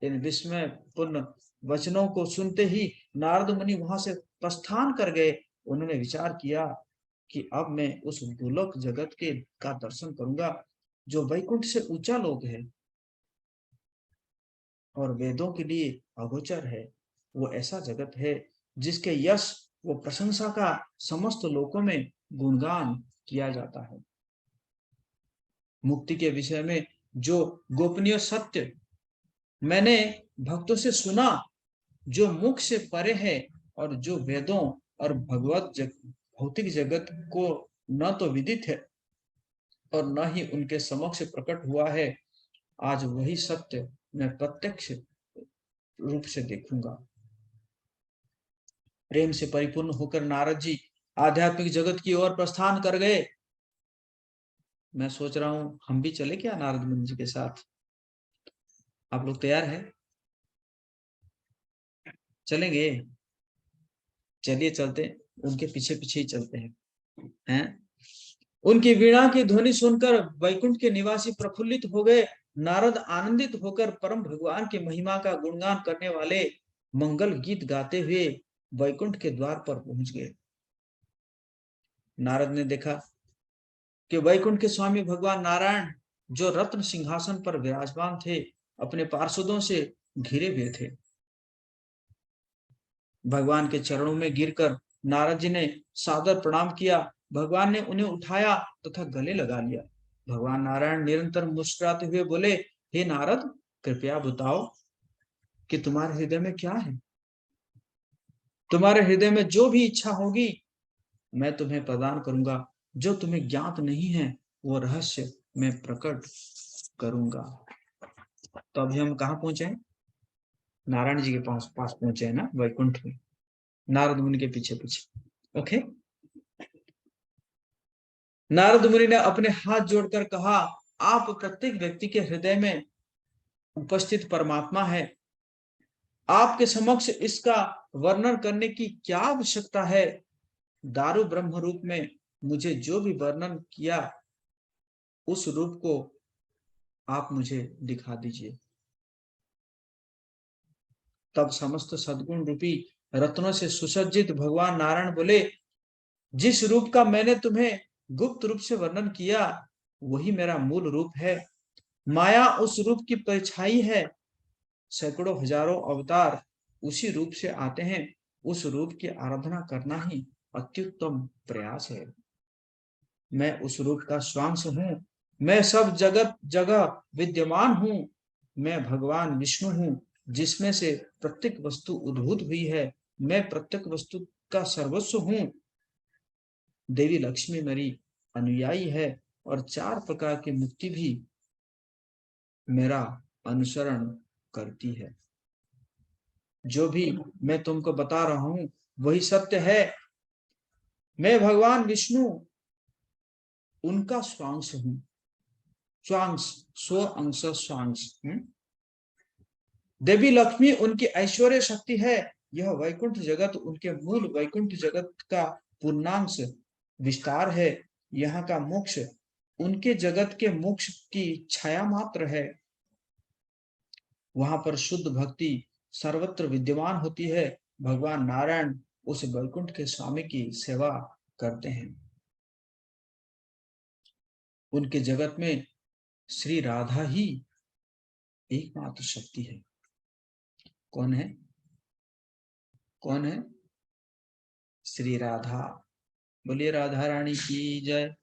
इन विस्मय पूर्ण वचनों को सुनते ही नारद मुनि वहां से प्रस्थान कर गए। उन्होंने विचार किया कि अब मैं उस गोलोक जगत के का दर्शन करूंगा जो वैकुंठ से ऊंचा लोक है और वेदों के लिए अगोचर है। वो ऐसा जगत है जिसके यश वो प्रशंसा का समस्त लोकों में गुणगान किया जाता है। मुक्ति के विषय में जो गोपनीय सत्य मैंने भक्तों से सुना, जो मुख से परे है और जो वेदों और भौतिक जगत को न तो विदित है और न ही उनके समक्ष प्रकट हुआ है, आज वही सत्य मैं प्रत्यक्ष रूप से देखूंगा। प्रेम से परिपूर्ण होकर नारद जी आध्यात्मिक जगत की ओर प्रस्थान कर गए। मैं सोच रहा हूं हम भी चले क्या नारद मुनि जी के साथ? आप लोग तैयार हैं? चलेंगे? चलिए चलते, उनके पीछे पीछे ही चलते हैं। उनकी वीणा की ध्वनि सुनकर वैकुंठ के निवासी प्रफुल्लित हो गए। नारद आनंदित होकर परम भगवान की महिमा का गुणगान करने वाले मंगल गीत गाते हुए वैकुंठ के द्वार पर पहुंच गए। नारद ने देखा कि वैकुंठ के स्वामी भगवान नारायण जो रत्न सिंहासन पर विराजमान थे, अपने पार्षदों से घिरे हुए थे। भगवान के चरणों में गिरकर नारद जी ने सादर प्रणाम किया। भगवान ने उन्हें उठाया तथा गले लगा लिया। भगवान नारायण निरंतर मुस्कुराते हुए बोले, हे नारद, कृपया बताओ कि तुम्हारे हृदय में क्या है। तुम्हारे हृदय में जो भी इच्छा होगी मैं तुम्हें प्रदान करूंगा। जो तुम्हें ज्ञात नहीं है वो रहस्य मैं प्रकट करूंगा। तो अभी हम कहाँ पहुंचे हैं? नारायण जी के पास पहुंचे हैं ना, वैकुंठ में, नारद मुनि के पीछे पीछे। ओके। नारद मुनि ने अपने हाथ जोड़कर कहा, आप प्रत्येक व्यक्ति के हृदय में उपस्थित परमात्मा है। आपके समक्ष इसका वर्णन करने की क्या आवश्यकता है? दारु ब्रह्म रूप में मुझे जो भी वर्णन किया उस रूप को आप मुझे दिखा दीजिए। तब समस्त सद्गुण रूपी रत्नों से सुसज्जित भगवान नारायण बोले, जिस रूप का मैंने तुम्हें गुप्त रूप से वर्णन किया वही मेरा मूल रूप है। माया उस रूप की परछाई है। सैकड़ों हजारों अवतार उसी रूप से आते हैं। उस रूप की आराधना करना ही अत्युत्तम प्रयास है। मैं उस रूप का स्वांश हूँ। मैं सब जगत जगह विद्यमान हूँ। मैं भगवान विष्णु हूँ जिसमें से प्रत्येक वस्तु उद्भूत हुई है। मैं प्रत्येक वस्तु का सर्वस्व हूँ। देवी लक्ष्मी मेरी अनुयायी है और 4 प्रकार की मुक्ति भी मेरा अनुसरण करती है। जो भी मैं तुमको बता रहा हूं वही सत्य है। मैं भगवान विष्णु उनका स्वांश हूं। स्वांश, स्व अंश स्वांश। देवी लक्ष्मी उनकी ऐश्वर्य शक्ति है। यह वैकुंठ जगत उनके मूल वैकुंठ जगत का पूर्णांश विस्तार है। यहाँ का मोक्ष उनके जगत के मोक्ष की छाया मात्र है। वहां पर शुद्ध भक्ति सर्वत्र विद्यमान होती है। भगवान नारायण उस वैकुंठ के स्वामी की सेवा करते हैं। उनके जगत में श्री राधा ही एकमात्र शक्ति है। कौन है? कौन है? श्री राधा। बोलिए राधा रानी की जय।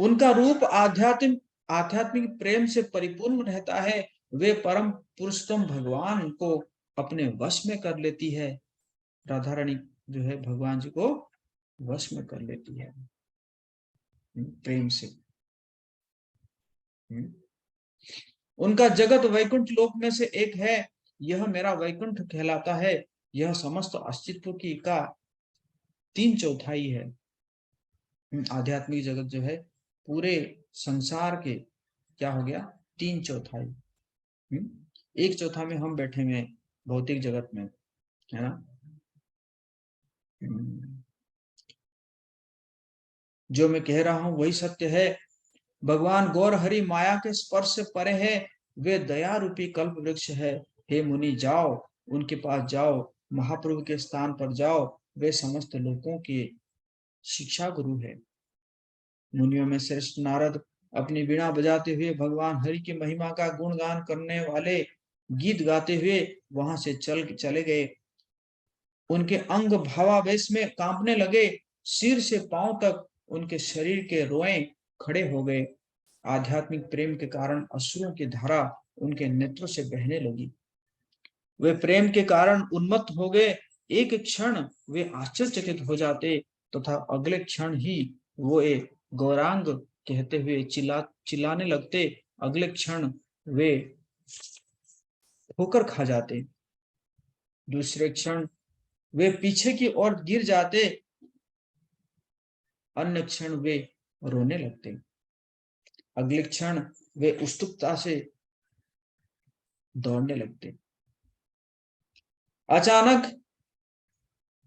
उनका रूप आध्यात्मिक प्रेम से परिपूर्ण रहता है। वे परम पुरुषोत्तम भगवान को अपने वश में कर लेती है। राधा रानी जो है भगवान जी को वश में कर लेती है प्रेम से। उनका जगत वैकुंठ लोक में से एक है। यह मेरा वैकुंठ कहलाता है। यह समस्त अस्तित्व की का 3/4 है। आध्यात्मिक जगत जो है पूरे संसार के क्या हो गया? 3/4। 1/4 में हम बैठे हुए भौतिक जगत में, है ना। जो मैं कह रहा हूं वही सत्य है। भगवान गौर हरि माया के स्पर्श से परे है। वे दया रूपी कल्प वृक्ष है। हे मुनि जाओ, उनके पास जाओ, महाप्रभु के स्थान पर जाओ, वे समस्त लोगों के शिक्षा गुरु है। मुनियों में श्रेष्ठ नारद अपनी वीणा बजाते हुए भगवान हरि की महिमा का गुणगान करने वाले गीत गाते हुए वहां से चले गए। उनके अंग भावावेश में कांपने लगे, सिर से पांव तक उनके शरीर के रोए खड़े हो गए। आध्यात्मिक प्रेम के कारण अश्रुओं की धारा उनके नेत्रों से बहने लगी। वे प्रेम के कारण उन्मत्त हो गए। एक क्षण वे आश्चर्यचकित हो जाते तथा अगले क्षण ही वो एक गौरांग कहते हुए चिल्लाने लगते। अगले क्षण वे ठोकर खा जाते। दूसरे क्षण वे पीछे की ओर गिर जाते। अन्य क्षण वे रोने लगते। अगले क्षण वे उत्सुकता से दौड़ने लगते। अचानक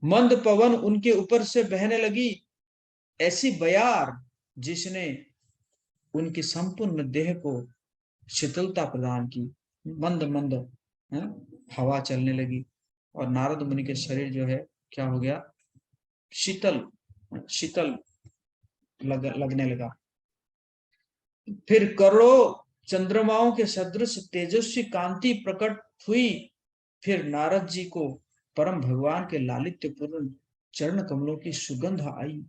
मंद पवन उनके ऊपर से बहने लगी, ऐसी बयार जिसने उनकी संपूर्ण देह को शीतलता प्रदान की। मंद मंद हवा चलने लगी और नारद मुनि के शरीर जो है क्या हो गया, शीतल शीतल लगने लगा। फिर करोड़ों चंद्रमाओं के सदृश तेजस्वी कांति प्रकट हुई। फिर नारद जी को परम भगवान के लालित्यपूर्ण चरण कमलों की सुगंध आई।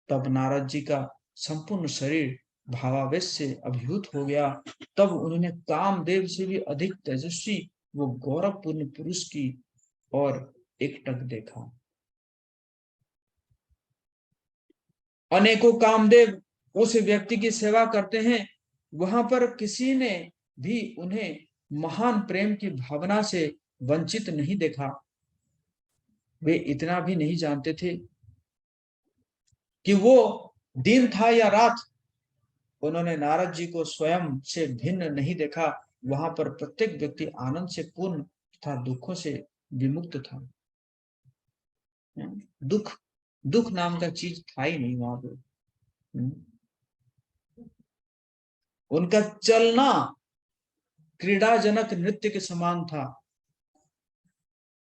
तब नारद जी का संपूर्ण शरीर भावावेश से अभिभूत हो गया। तब उन्होंने कामदेव से भी अधिक तेजस्वी वो गौरवपूर्ण पुरुष की और एकटक देखा। अनेकों कामदेव उस व्यक्ति की सेवा करते हैं, वहां पर किसी ने भी उन्हें महान प्रेम की भावना से वंचित नहीं देखा। वे इतना भी नहीं जानते थे कि वो दिन था या रात। उन्होंने नारद जी को स्वयं से भिन्न नहीं देखा। वहां पर प्रत्येक व्यक्ति आनंद से पूर्ण तथा दुखों से विमुक्त था। दुख दुख नाम का चीज था ही नहीं वहां पर। उनका चलना क्रीड़ाजनक नृत्य के समान था।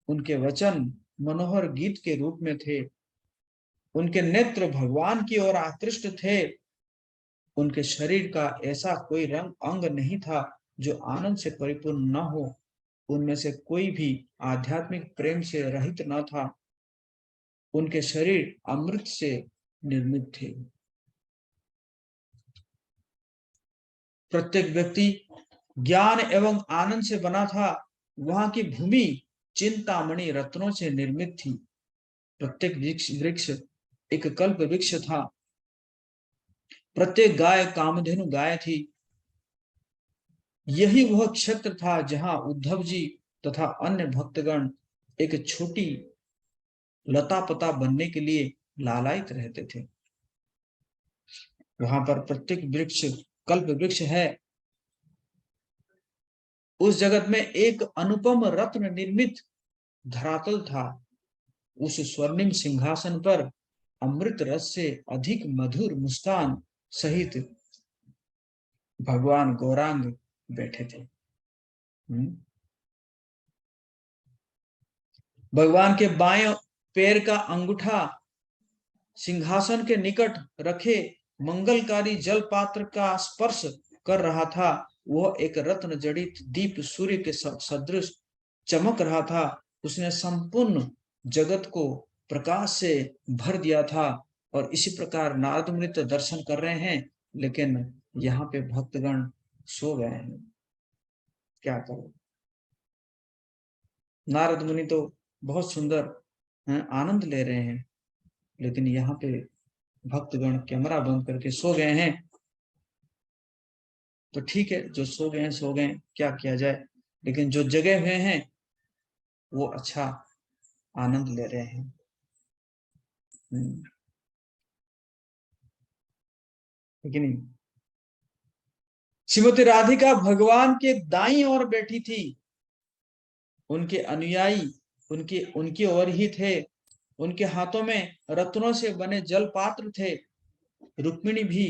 उनके वचन मनोहर गीत के रूप में थे। उनके नेत्र भगवान की ओर आकृष्ट थे। उनके शरीर का ऐसा कोई रंग अंग नहीं था जो आनंद से परिपूर्ण न हो। उनमें से कोई भी आध्यात्मिक प्रेम से रहित न था। उनके शरीर अमृत से निर्मित थे। प्रत्येक व्यक्ति ज्ञान एवं आनंद से बना था। वहां की भूमि चिंतामणि रत्नों से निर्मित थी। प्रत्येक वृक्ष एक कल्प वृक्ष था। प्रत्येक गाय कामधेनु गाय थी। यही वह क्षेत्र था जहां उद्धव जी तथा अन्य भक्तगण एक छोटी लता पता बनने के लिए लालायित रहते थे। वहां पर प्रत्येक वृक्ष कल्प वृक्ष है। उस जगत में एक अनुपम रत्न निर्मित धरातल था। उस स्वर्णिम सिंहासन पर अमृत रस से अधिक मधुर मुस्कान सहित भगवान गौरांग बैठे थे। भगवान के बाएं पैर का अंगूठा सिंहासन के निकट रखे मंगलकारी जल पात्र का स्पर्श कर रहा था। वह एक रत्न जड़ित दीप सूर्य के सदृश चमक रहा था। उसने संपूर्ण जगत को प्रकाश से भर दिया था। और इसी प्रकार नारद मुनि तो दर्शन कर रहे हैं, लेकिन यहाँ पे भक्तगण सो गए हैं। क्या करो। नारद मुनि तो बहुत सुंदर आनंद ले रहे हैं, लेकिन यहाँ पे भक्तगण कैमरा बंद करके सो गए हैं। तो ठीक है, जो सो गए हैं सो गए, क्या किया जाए। लेकिन जो जगे हुए हैं वो अच्छा आनंद ले रहे हैं। लेकिन श्रीमती राधिका भगवान के दाईं ओर बैठी थी। उनके अनुयायी उनकी ओर ही थे। उनके हाथों में रत्नों से बने जल पात्र थे। रुक्मिणी भी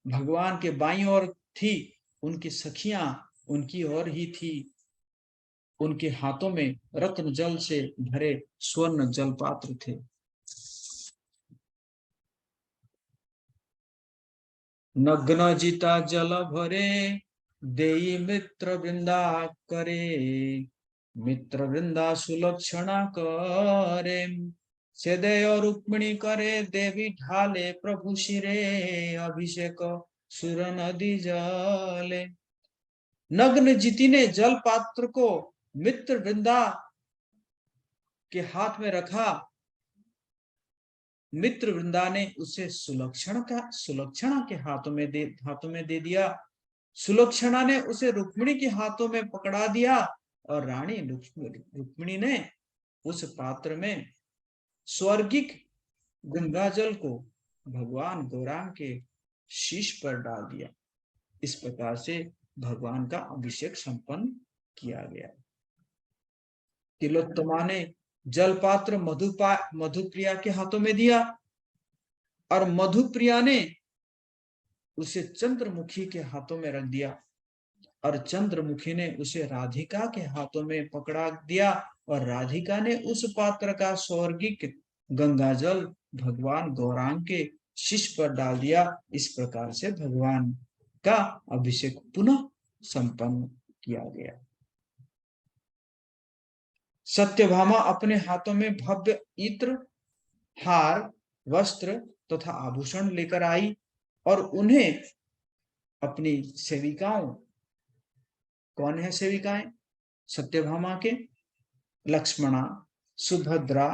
भगवान के बाईं ओर थी। उनकी सखियां उनकी ओर ही थी। उनके हाथों में रत्न जल से भरे स्वर्ण जल पात्र थे। नग्न जीता जल भरे, देई मित्र वृंदा करे। मित्र वृंदा सुलक्षणा करे, सेदय रुक्मिणी करे। देवी ढाले प्रभु शिरे, अभिषेक सुर नदी जले। नग्न जीती ने जल पात्र को मित्र वृंदा के हाथ में रखा। मित्र वृंदा ने उसे सुलक्षणा के हाथों में दे दिया। सुलक्षणा ने उसे रुक्मिणी के हाथों में पकड़ा दिया और रानी रुक्मिणी ने उस पात्र में स्वर्गिक गंगाजल को भगवान गौरांग के शीश पर डाल दिया। इस प्रकार से भगवान का अभिषेक संपन्न किया गया। तिलोत्तमा ने जल पात्र मधुप्रिया के हाथों में दिया और मधुप्रिया ने उसे चंद्रमुखी के हाथों में रख दिया और चंद्रमुखी ने उसे राधिका के हाथों में पकड़ा दिया और राधिका ने उस पात्र का स्वर्गिक गंगाजल भगवान गौरांग के शीश पर डाल दिया। इस प्रकार से भगवान का अभिषेक पुनः संपन्न किया गया। सत्यभामा अपने हाथों में भव्य इत्र, हार, वस्त्र तथा आभूषण लेकर आई और उन्हें अपनी सेविकाओं, कौन है सेविकाएं? सत्यभामा के लक्ष्मणा, सुभद्रा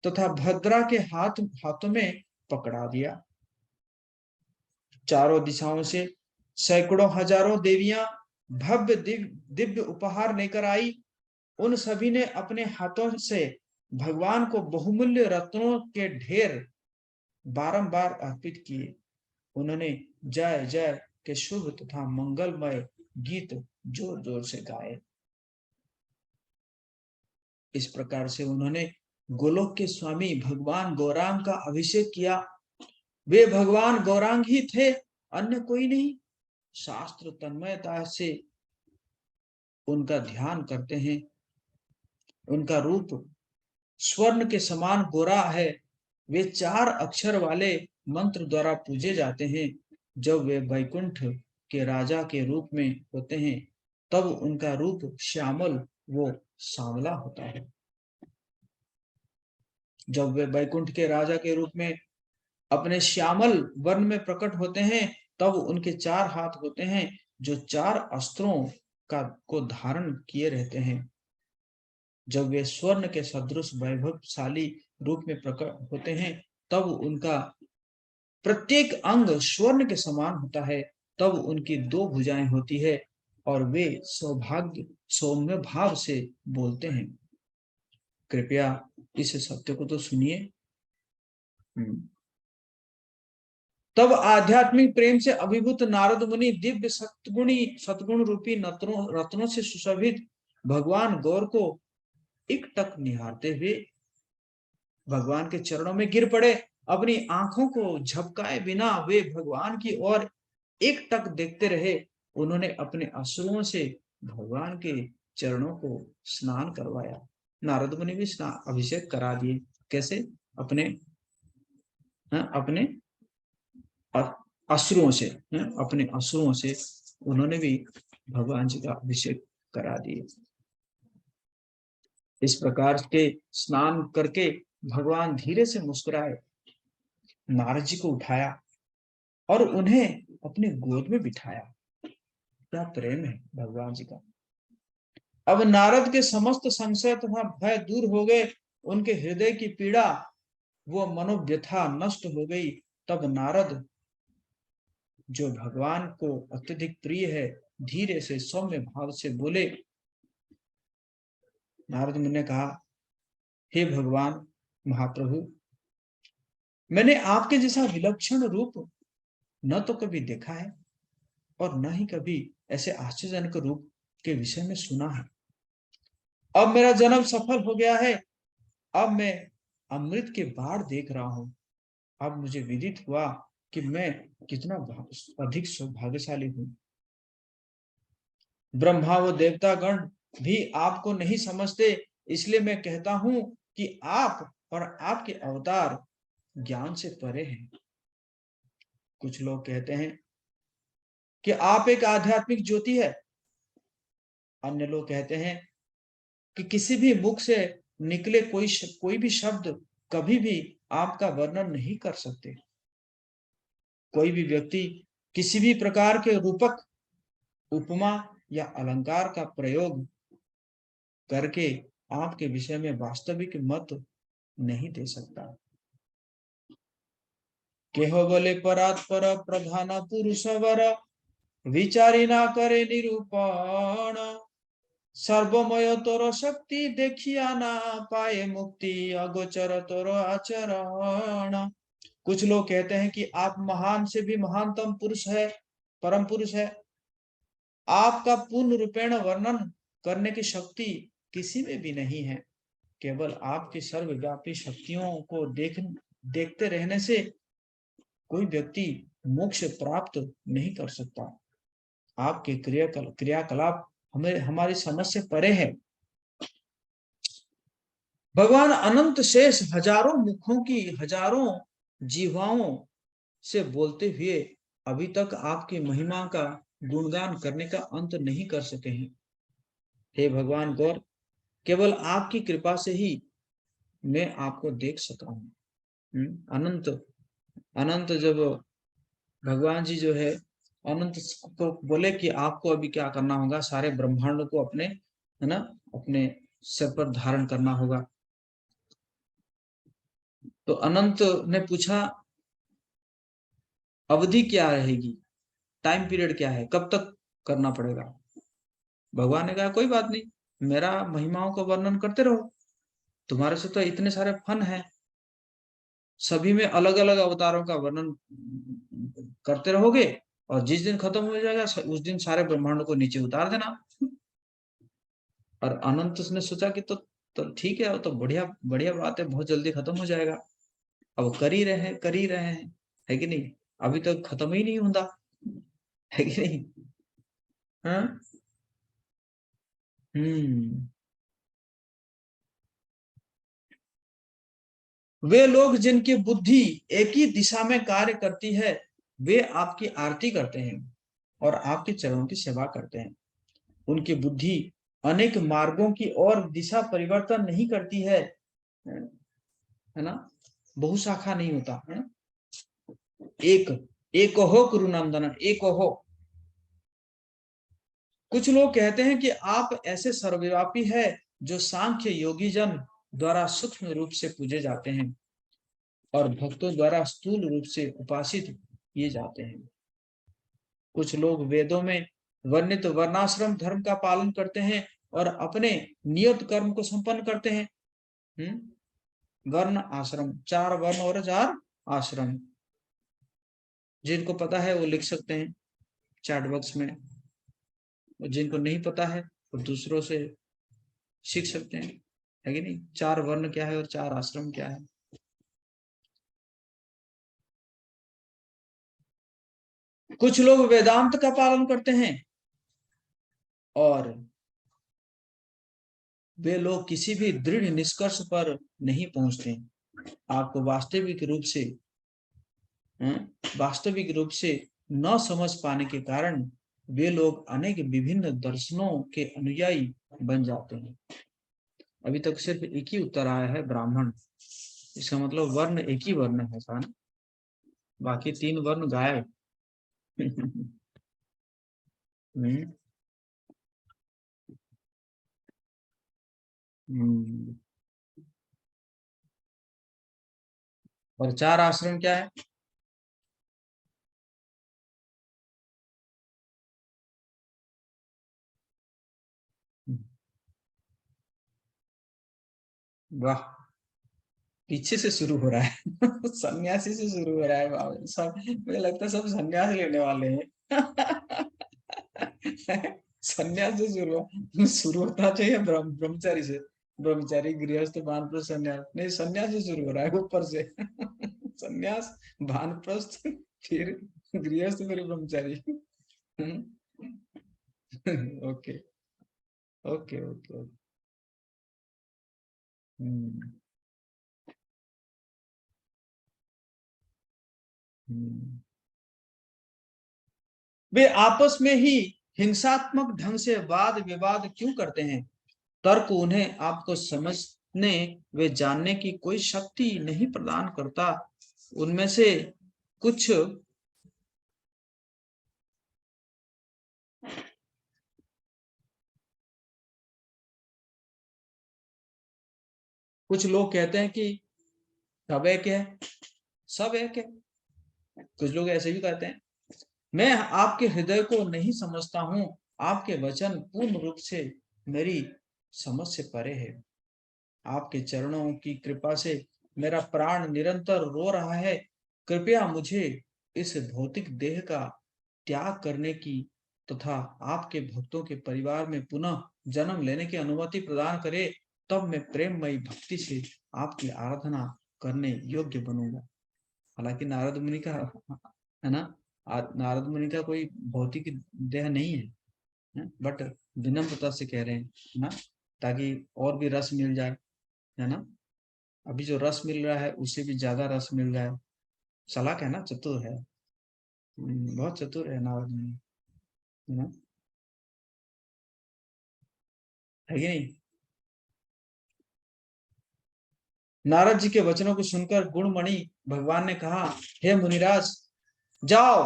तथा भद्रा के हाथों में पकड़ा दिया। चारों दिशाओं से सैकड़ों हजारों देवियां भव्य दिव्य उपहार लेकर आई। उन सभी ने अपने हाथों से भगवान को बहुमूल्य रत्नों के ढेर बारंबार अर्पित किए। उन्होंने जय जय के शुभ तथा मंगलमय गीत जोर जोर से गाए। इस प्रकार से उन्होंने गोलोक के स्वामी भगवान गौरांग का अभिषेक किया। वे भगवान गौरांग ही थे, अन्य कोई नहीं। शास्त्र तन्मयता से उनका ध्यान करते हैं। उनका रूप स्वर्ण के समान गोरा है। वे 4 अक्षर वाले मंत्र द्वारा पूजे जाते हैं। जब वे वैकुंठ के राजा के रूप में होते हैं तब उनका रूप श्यामल वो सांवला होता है। जब वे वैकुंठ के राजा के रूप में अपने श्यामल वर्ण में प्रकट होते हैं तब उनके 4 हाथ होते हैं जो 4 अस्त्रों को धारण किए रहते हैं। जब वे स्वर्ण के सदृश वैभवशाली रूप में प्रकट होते हैं तब उनका प्रत्येक अंग स्वर्ण के समान होता है। तब उनकी 2 भुजाएं होती है और वे सौम्य भाव से बोलते हैं। कृपया इस सत्य को तो सुनिए। तब आध्यात्मिक प्रेम से अभिभूत नारद मुनि दिव्य सतगुण रूपी रत्नों से सुशोभित भगवान गौर को एकटक निहारते हुए भगवान के चरणों में गिर पड़े। अपनी आंखों को झपकाए बिना वे भगवान की ओर एकटक देखते रहे। उन्होंने अपने अश्रुओं से भगवान के चरणों को स्नान करवाया। नारद मुनि भी अभिषेक करा दिए। कैसे? अपने अश्रुओं से, अपने अश्रुओं से उन्होंने भी भगवान जी का अभिषेक करा दिए। इस प्रकार के स्नान करके भगवान धीरे से मुस्कुराए, नारद जी को उठाया और उन्हें अपने गोद में बिठाया। क्या प्रेम है भगवान जी का। अब नारद के समस्त संशय तथा भय दूर हो गए। उनके हृदय की पीड़ा वो मनोव्यथा नष्ट हो गई। तब नारद, जो भगवान को अत्यधिक प्रिय है, धीरे से सौम्य भाव से बोले। नारद मुनि ने कहा, हे भगवान महाप्रभु, मैंने आपके जैसा विलक्षण रूप न तो कभी देखा है और न ही कभी ऐसे आश्चर्यजनक रूप के विषय में सुना है। अब मेरा जन्म सफल हो गया है। अब मैं अमृत के बाढ़ देख रहा हूं। अब मुझे विदित हुआ कि मैं कितना अधिक सौभाग्यशाली हूं। ब्रह्मा व देवतागण भी आपको नहीं समझते, इसलिए मैं कहता हूं कि आप और आपके अवतार ज्ञान से परे हैं। कुछ लोग कहते हैं कि आप एक आध्यात्मिक ज्योति है। अन्य लोग कहते हैं कि किसी भी मुख से निकले कोई भी शब्द कभी भी आपका वर्णन नहीं कर सकते। कोई भी व्यक्ति किसी भी प्रकार के रूपक, उपमा या अलंकार का प्रयोग करके आपके विषय में वास्तविक मत नहीं दे सकता। केह बोले परात्पर प्रधान पुरुष वर, विचारी ना करे निरूपण, सर्वमय तोर शक्ति देखिया ना पाए मुक्ति, अगोचर तोर आचरण। कुछ लोग कहते हैं कि आप महान से भी महानतम पुरुष है, परम पुरुष है। आपका पूर्ण रूपेण वर्णन करने की शक्ति किसी में भी नहीं है। केवल आपकी सर्वव्यापी शक्तियों को देखते रहने से कोई व्यक्ति मोक्ष प्राप्त नहीं कर सकता। आपके क्रियाकलाप हमें हमारी समझ से परे है। भगवान अनंत शेष हजारों मुखों की हजारों जीवाओं से बोलते हुए अभी तक आपकी महिमा का गुणगान करने का अंत नहीं कर सके हैं। हे भगवान गौर, केवल आपकी कृपा से ही मैं आपको देख सका हूँ। अनंत अनंत जब भगवान जी जो है अनंत को बोले कि आपको अभी क्या करना होगा, सारे ब्रह्मांड को अपने, है ना, अपने सिर पर धारण करना होगा। तो अनंत ने पूछा अवधि क्या रहेगी, टाइम पीरियड क्या है, कब तक करना पड़ेगा। भगवान ने कहा कोई बात नहीं, मेरा महिमाओं का वर्णन करते रहो, तुम्हारे से तो इतने सारे फन है, सभी में अलग अलग अवतारों का वर्णन करते रहोगे, और जिस दिन खत्म हो जाएगा उस दिन सारे ब्रह्मांड को नीचे उतार देना। और अनंत ने सोचा कि तो ठीक है, तो बढ़िया बढ़िया बात है, बहुत जल्दी खत्म हो जाएगा। अब कर ही रहे हैं, है कि नहीं, अभी तक खत्म ही नहीं होता, है कि नहीं। हाँ। हम्म। वे लोग जिनकी बुद्धि एक ही दिशा में कार्य करती है, वे आपकी आरती करते हैं और आपके चरणों की सेवा करते हैं। उनकी बुद्धि अनेक मार्गों की ओर दिशा परिवर्तन नहीं करती है ना, बहुशाखा नहीं होता है। एक एक हो कुरुनंदन, एक हो। कुछ लोग कहते हैं कि आप ऐसे सर्वव्यापी है जो सांख्य योगी जन द्वारा सूक्ष्म रूप से पूजे जाते हैं और भक्तों द्वारा स्थूल रूप से उपासित किए जाते हैं। कुछ लोग वेदों में वर्णित वर्णाश्रम धर्म का पालन करते हैं और अपने नियत कर्म को संपन्न करते हैं। वर्ण आश्रम, 4 वर्ण और 4 आश्रम, जिनको पता है वो लिख सकते हैं चैट बॉक्स में, और जिनको नहीं पता है वो दूसरों से सीख सकते हैं, है कि नहीं। 4 वर्ण क्या है और 4 आश्रम क्या है। कुछ लोग वेदांत का पालन करते हैं और वे लोग किसी भी दृढ़ निष्कर्ष पर नहीं पहुंचते। आपको वास्तविक रूप से न समझ पाने के कारण वे लोग अनेक विभिन्न दर्शनों के अनुयायी बन जाते हैं। अभी तक सिर्फ एक ही उत्तर आया है, ब्राह्मण। इसका मतलब वर्ण एक ही वर्ण है, ना, बाकी 3 वर्ण गायब। हम्म। हम्म। और 4 आश्रम क्या है। वाह, पीछे से शुरू हो रहा है। सन्यासी से शुरू हो रहा है बाबा सब, मुझे लगता है सब सन्यास लेने वाले हैं। सन्यास से शुरू होना चाहिए, ब्रह्मचारी से। ब्रह्मचारी, गृहस्थ, वानप्रस्थ, सन्यास, नहीं सन्यास से शुरू हो रहा है ऊपर से। सन्यास, वानप्रस्थ, फिर गृहस्थ, फिर ब्रह्मचारी। Okay okay okay. हम्म, हम्म। वे आपस में ही हिंसात्मक ढंग से वाद विवाद क्यों करते हैं? तर्क उन्हें आपको समझने वे जानने की कोई शक्ति नहीं प्रदान करता। उनमें से कुछ कुछ लोग कहते हैं कि सब एक है, सब एक है। कुछ लोग ऐसे भी कहते हैं। मैं आपके हृदय को नहीं समझता हूँ, आपके वचन पूर्ण रूप से मेरी समझ से परे है। आपके चरणों की कृपा से मेरा प्राण निरंतर रो रहा है। कृपया मुझे इस भौतिक देह का त्याग करने की तथा आपके भक्तों के परिवार में पुनः जन्म लेने की अनुमति प्रदान करे, तब मैं प्रेममयी भक्ति से आपकी आराधना करने योग्य बनूंगा। हालांकि नारद मुनि का, है ना, नारद मुनि का कोई भौतिक देह नहीं है, बट विनम्रता से कह रहे हैं, है ना, ताकि और भी रस मिल जाए, है ना। अभी जो रस मिल रहा है उससे भी ज्यादा रस मिल जाए। चालाक है ना, चतुर है। बहुत चतुर है नारद मुनि, है ना, है कि नहीं? नारद जी के वचनों को सुनकर गुणमणि भगवान ने कहा, हे मुनिराज, जाओ,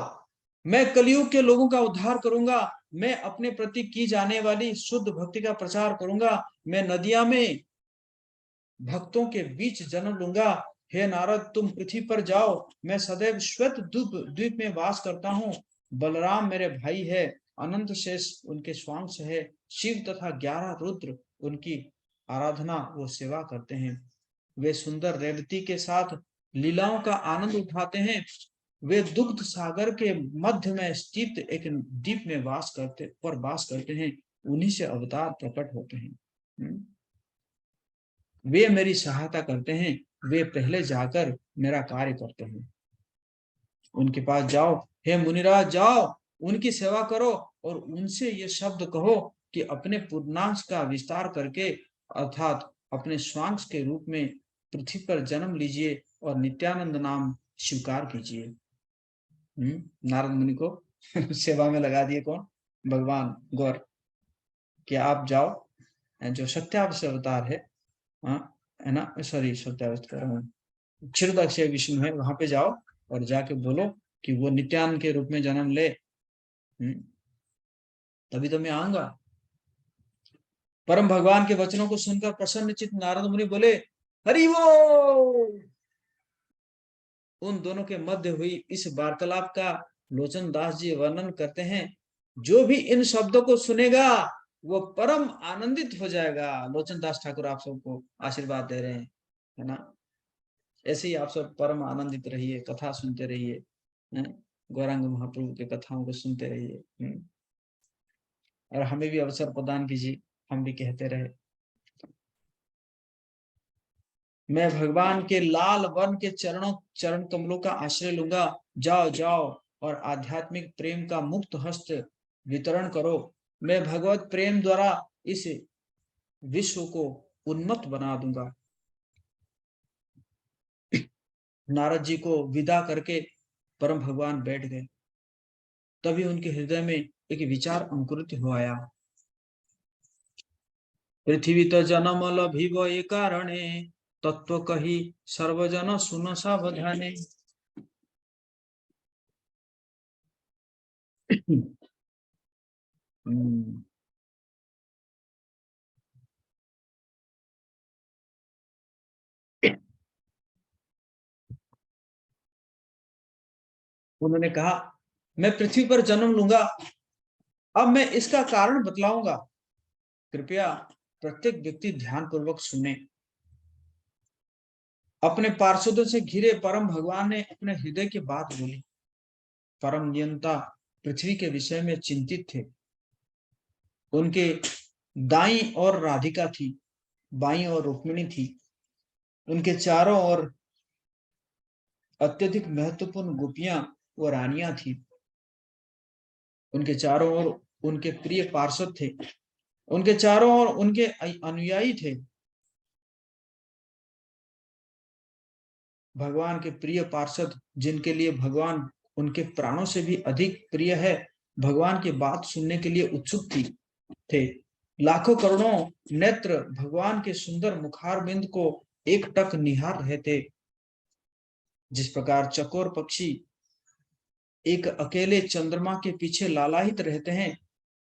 मैं कलयुग के लोगों का उद्धार करूंगा। मैं अपने प्रति की जाने वाली शुद्ध भक्ति का प्रचार करूंगा। मैं नदियां में भक्तों के बीच जन्म लूंगा। हे नारद, तुम पृथ्वी पर जाओ। मैं सदैव श्वेत द्वीप द्वीप में वास करता हूँ। बलराम मेरे भाई है। अनंत शेष उनके स्वांश है। शिव तथा 11 रुद्र उनकी आराधना वो सेवा करते हैं। वे सुंदर रेवती के साथ लीलाओं का आनंद उठाते हैं। वे दुग्ध सागर के मध्य में स्थित एक द्वीप में वास करते हैं। उन्हीं से अवतार प्रकट होते हैं। वे मेरी सहायता करते हैं। वे पहले जाकर मेरा कार्य करते हैं। उनके पास जाओ, हे मुनिराज, जाओ, उनकी सेवा करो और उनसे ये शब्द कहो कि अपने पूर्णांश का विस्तार करके, अर्थात अपने स्वांश के रूप में पृथ्वी पर जन्म लीजिए और नित्यानंद नाम स्वीकार कीजिए। नारद मुनि को सेवा में लगा दिए कौन? भगवान गौर, कि आप जाओ, जो सत्यावश्य अवतार है, हाँ, है ना, सॉरी सत्यावस्थ कर रहा हूँ, क्षीरोदक्षय विष्णु है, वहां पे जाओ और जाके बोलो कि वो नित्यानंद के रूप में जन्म ले। तभी तो मैं आऊंगा। परम भगवान के वचनों को सुनकर प्रसन्नचित्त नारद मुनि बोले, हरि वो। उन दोनों के मध्य हुई इस वार्तालाप का लोचन दास जी वर्णन करते हैं। जो भी इन शब्दों को सुनेगा वो परम आनंदित हो जाएगा। लोचन दास ठाकुर आप सबको आशीर्वाद दे रहे हैं, है ना। ऐसे ही आप सब परम आनंदित रहिए, कथा सुनते रहिए, गौरांग महाप्रभु के कथाओं को सुनते रहिए, और हमें भी अवसर प्रदान कीजिए, हम भी कहते रहे। मैं भगवान के लाल वर्ण के चरण कमलों का आश्रय लूंगा। जाओ जाओ और आध्यात्मिक प्रेम का मुक्त हस्त वितरण करो। मैं भगवत प्रेम द्वारा इस विश्व को उन्मत्त बना दूंगा। नारद जी को विदा करके परम भगवान बैठ गए। तभी उनके हृदय में एक विचार अंकुरित हो आया। पृथ्वी तो जन्म लभिब ये कारणे, तत्व कही सर्वजन सुन सावधाने। उन्होंने कहा, मैं पृथ्वी पर जन्म लूंगा। अब मैं इसका कारण बतलाऊंगा। कृपया प्रत्येक व्यक्ति ध्यान पूर्वक सुने। अपने पार्षदों से घिरे परम भगवान ने अपने हृदय की बात बोली। परम नियंता पृथ्वी के विषय में चिंतित थे। उनके दाई और राधिका थी, बाई और रुक्मिणी थी। उनके चारों ओर अत्यधिक महत्वपूर्ण गोपियां व रानियां थी। उनके चारों ओर उनके प्रिय पार्षद थे, उनके चारों ओर उनके अनुयायी थे। भगवान के प्रिय पार्षद, जिनके लिए भगवान उनके प्राणों से भी अधिक प्रिय है, भगवान की बात सुनने के लिए उत्सुक थे। लाखों करोड़ों नेत्र भगवान के सुंदर मुखारबिंद को एकटक निहार रहे थे। जिस प्रकार चकोर पक्षी एक अकेले चंद्रमा के पीछे लालायित रहते हैं,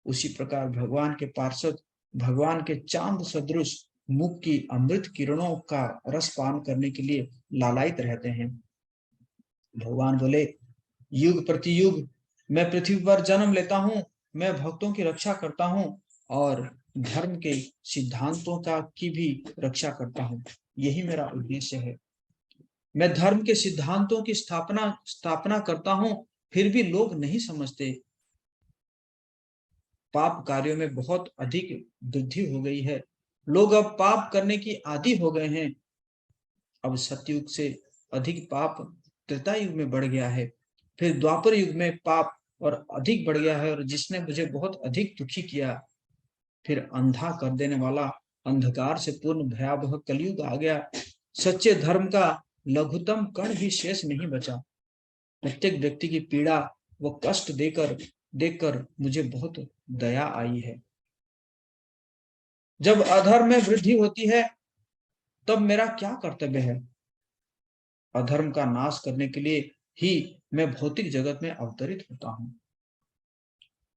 उसी प्रकार भगवान के पार्षद भगवान के चांद सदृश मुख की अमृत किरणों का रस पान करने के लिए लालायित रहते हैं। भगवान बोले, युग प्रति युग मैं पृथ्वी पर जन्म लेता हूँ, मैं भक्तों की रक्षा करता हूँ और धर्म के सिद्धांतों का की भी रक्षा करता हूँ। यही मेरा उद्देश्य है। मैं धर्म के सिद्धांतों की स्थापना करता हूँ, फिर भी लोग नहीं समझते। पाप कार्यों में बहुत अधिक वृद्धि हो गई है। लोग अब पाप करने की आदी हो गए हैं। अब सतयुग से अधिक पाप त्रेता युग में बढ़ गया है, फिर द्वापर युग में पाप और अधिक बढ़ गया है, और जिसने मुझे बहुत अधिक दुखी किया। फिर अंधा कर देने वाला अंधकार से पूर्ण भयावह कलयुग आ गया। सच्चे धर्म का लघुतम कण भी शेष नहीं बचा। प्रत्येक व्यक्ति की पीड़ा व कष्ट देखकर मुझे बहुत दया आई है। जब अधर्म में वृद्धि होती है, तब मेरा क्या कर्तव्य है? अधर्म का नाश करने के लिए ही मैं भौतिक जगत में अवतरित होता हूँ।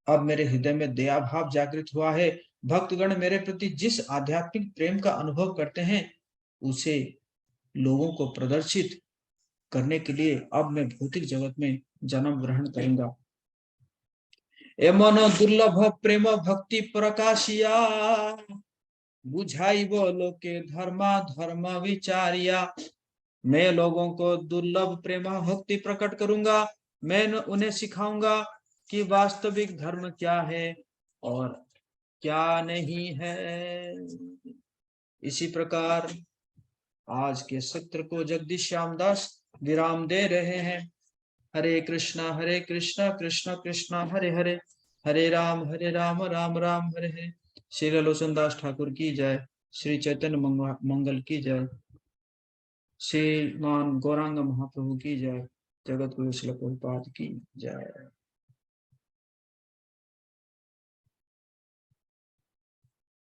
अब मेरे हृदय में दया भाव जागृत हुआ है। भक्तगण मेरे प्रति जिस आध्यात्मिक प्रेम का अनुभव करते हैं, उसे लोगों को प्रदर्शित करने के लिए अब मैं भौतिक जगत में जन्म ग्रहण करूंगा। एमन दुर्लभ प्रेम भक्ति प्रकाशिया, बुझाई बोलो के धर्मा धर्म विचारिया। मैं लोगों को दुर्लभ प्रेम भक्ति प्रकट करूंगा। मैं उन्हें सिखाऊंगा कि वास्तविक धर्म क्या है और क्या नहीं है। इसी प्रकार आज के सत्र को जगदीश श्यामदास विराम दे रहे हैं। हरे कृष्णा कृष्ण कृष्ण हरे हरे, हरे राम राम राम हरे हरे। श्री लोचनदास ठाकुर की जय। श्री चैतन्य मंगल की जय। श्रीमान गौरांग महाप्रभु की जय। जगत गुरु श्रील प्रभुपाद की जय।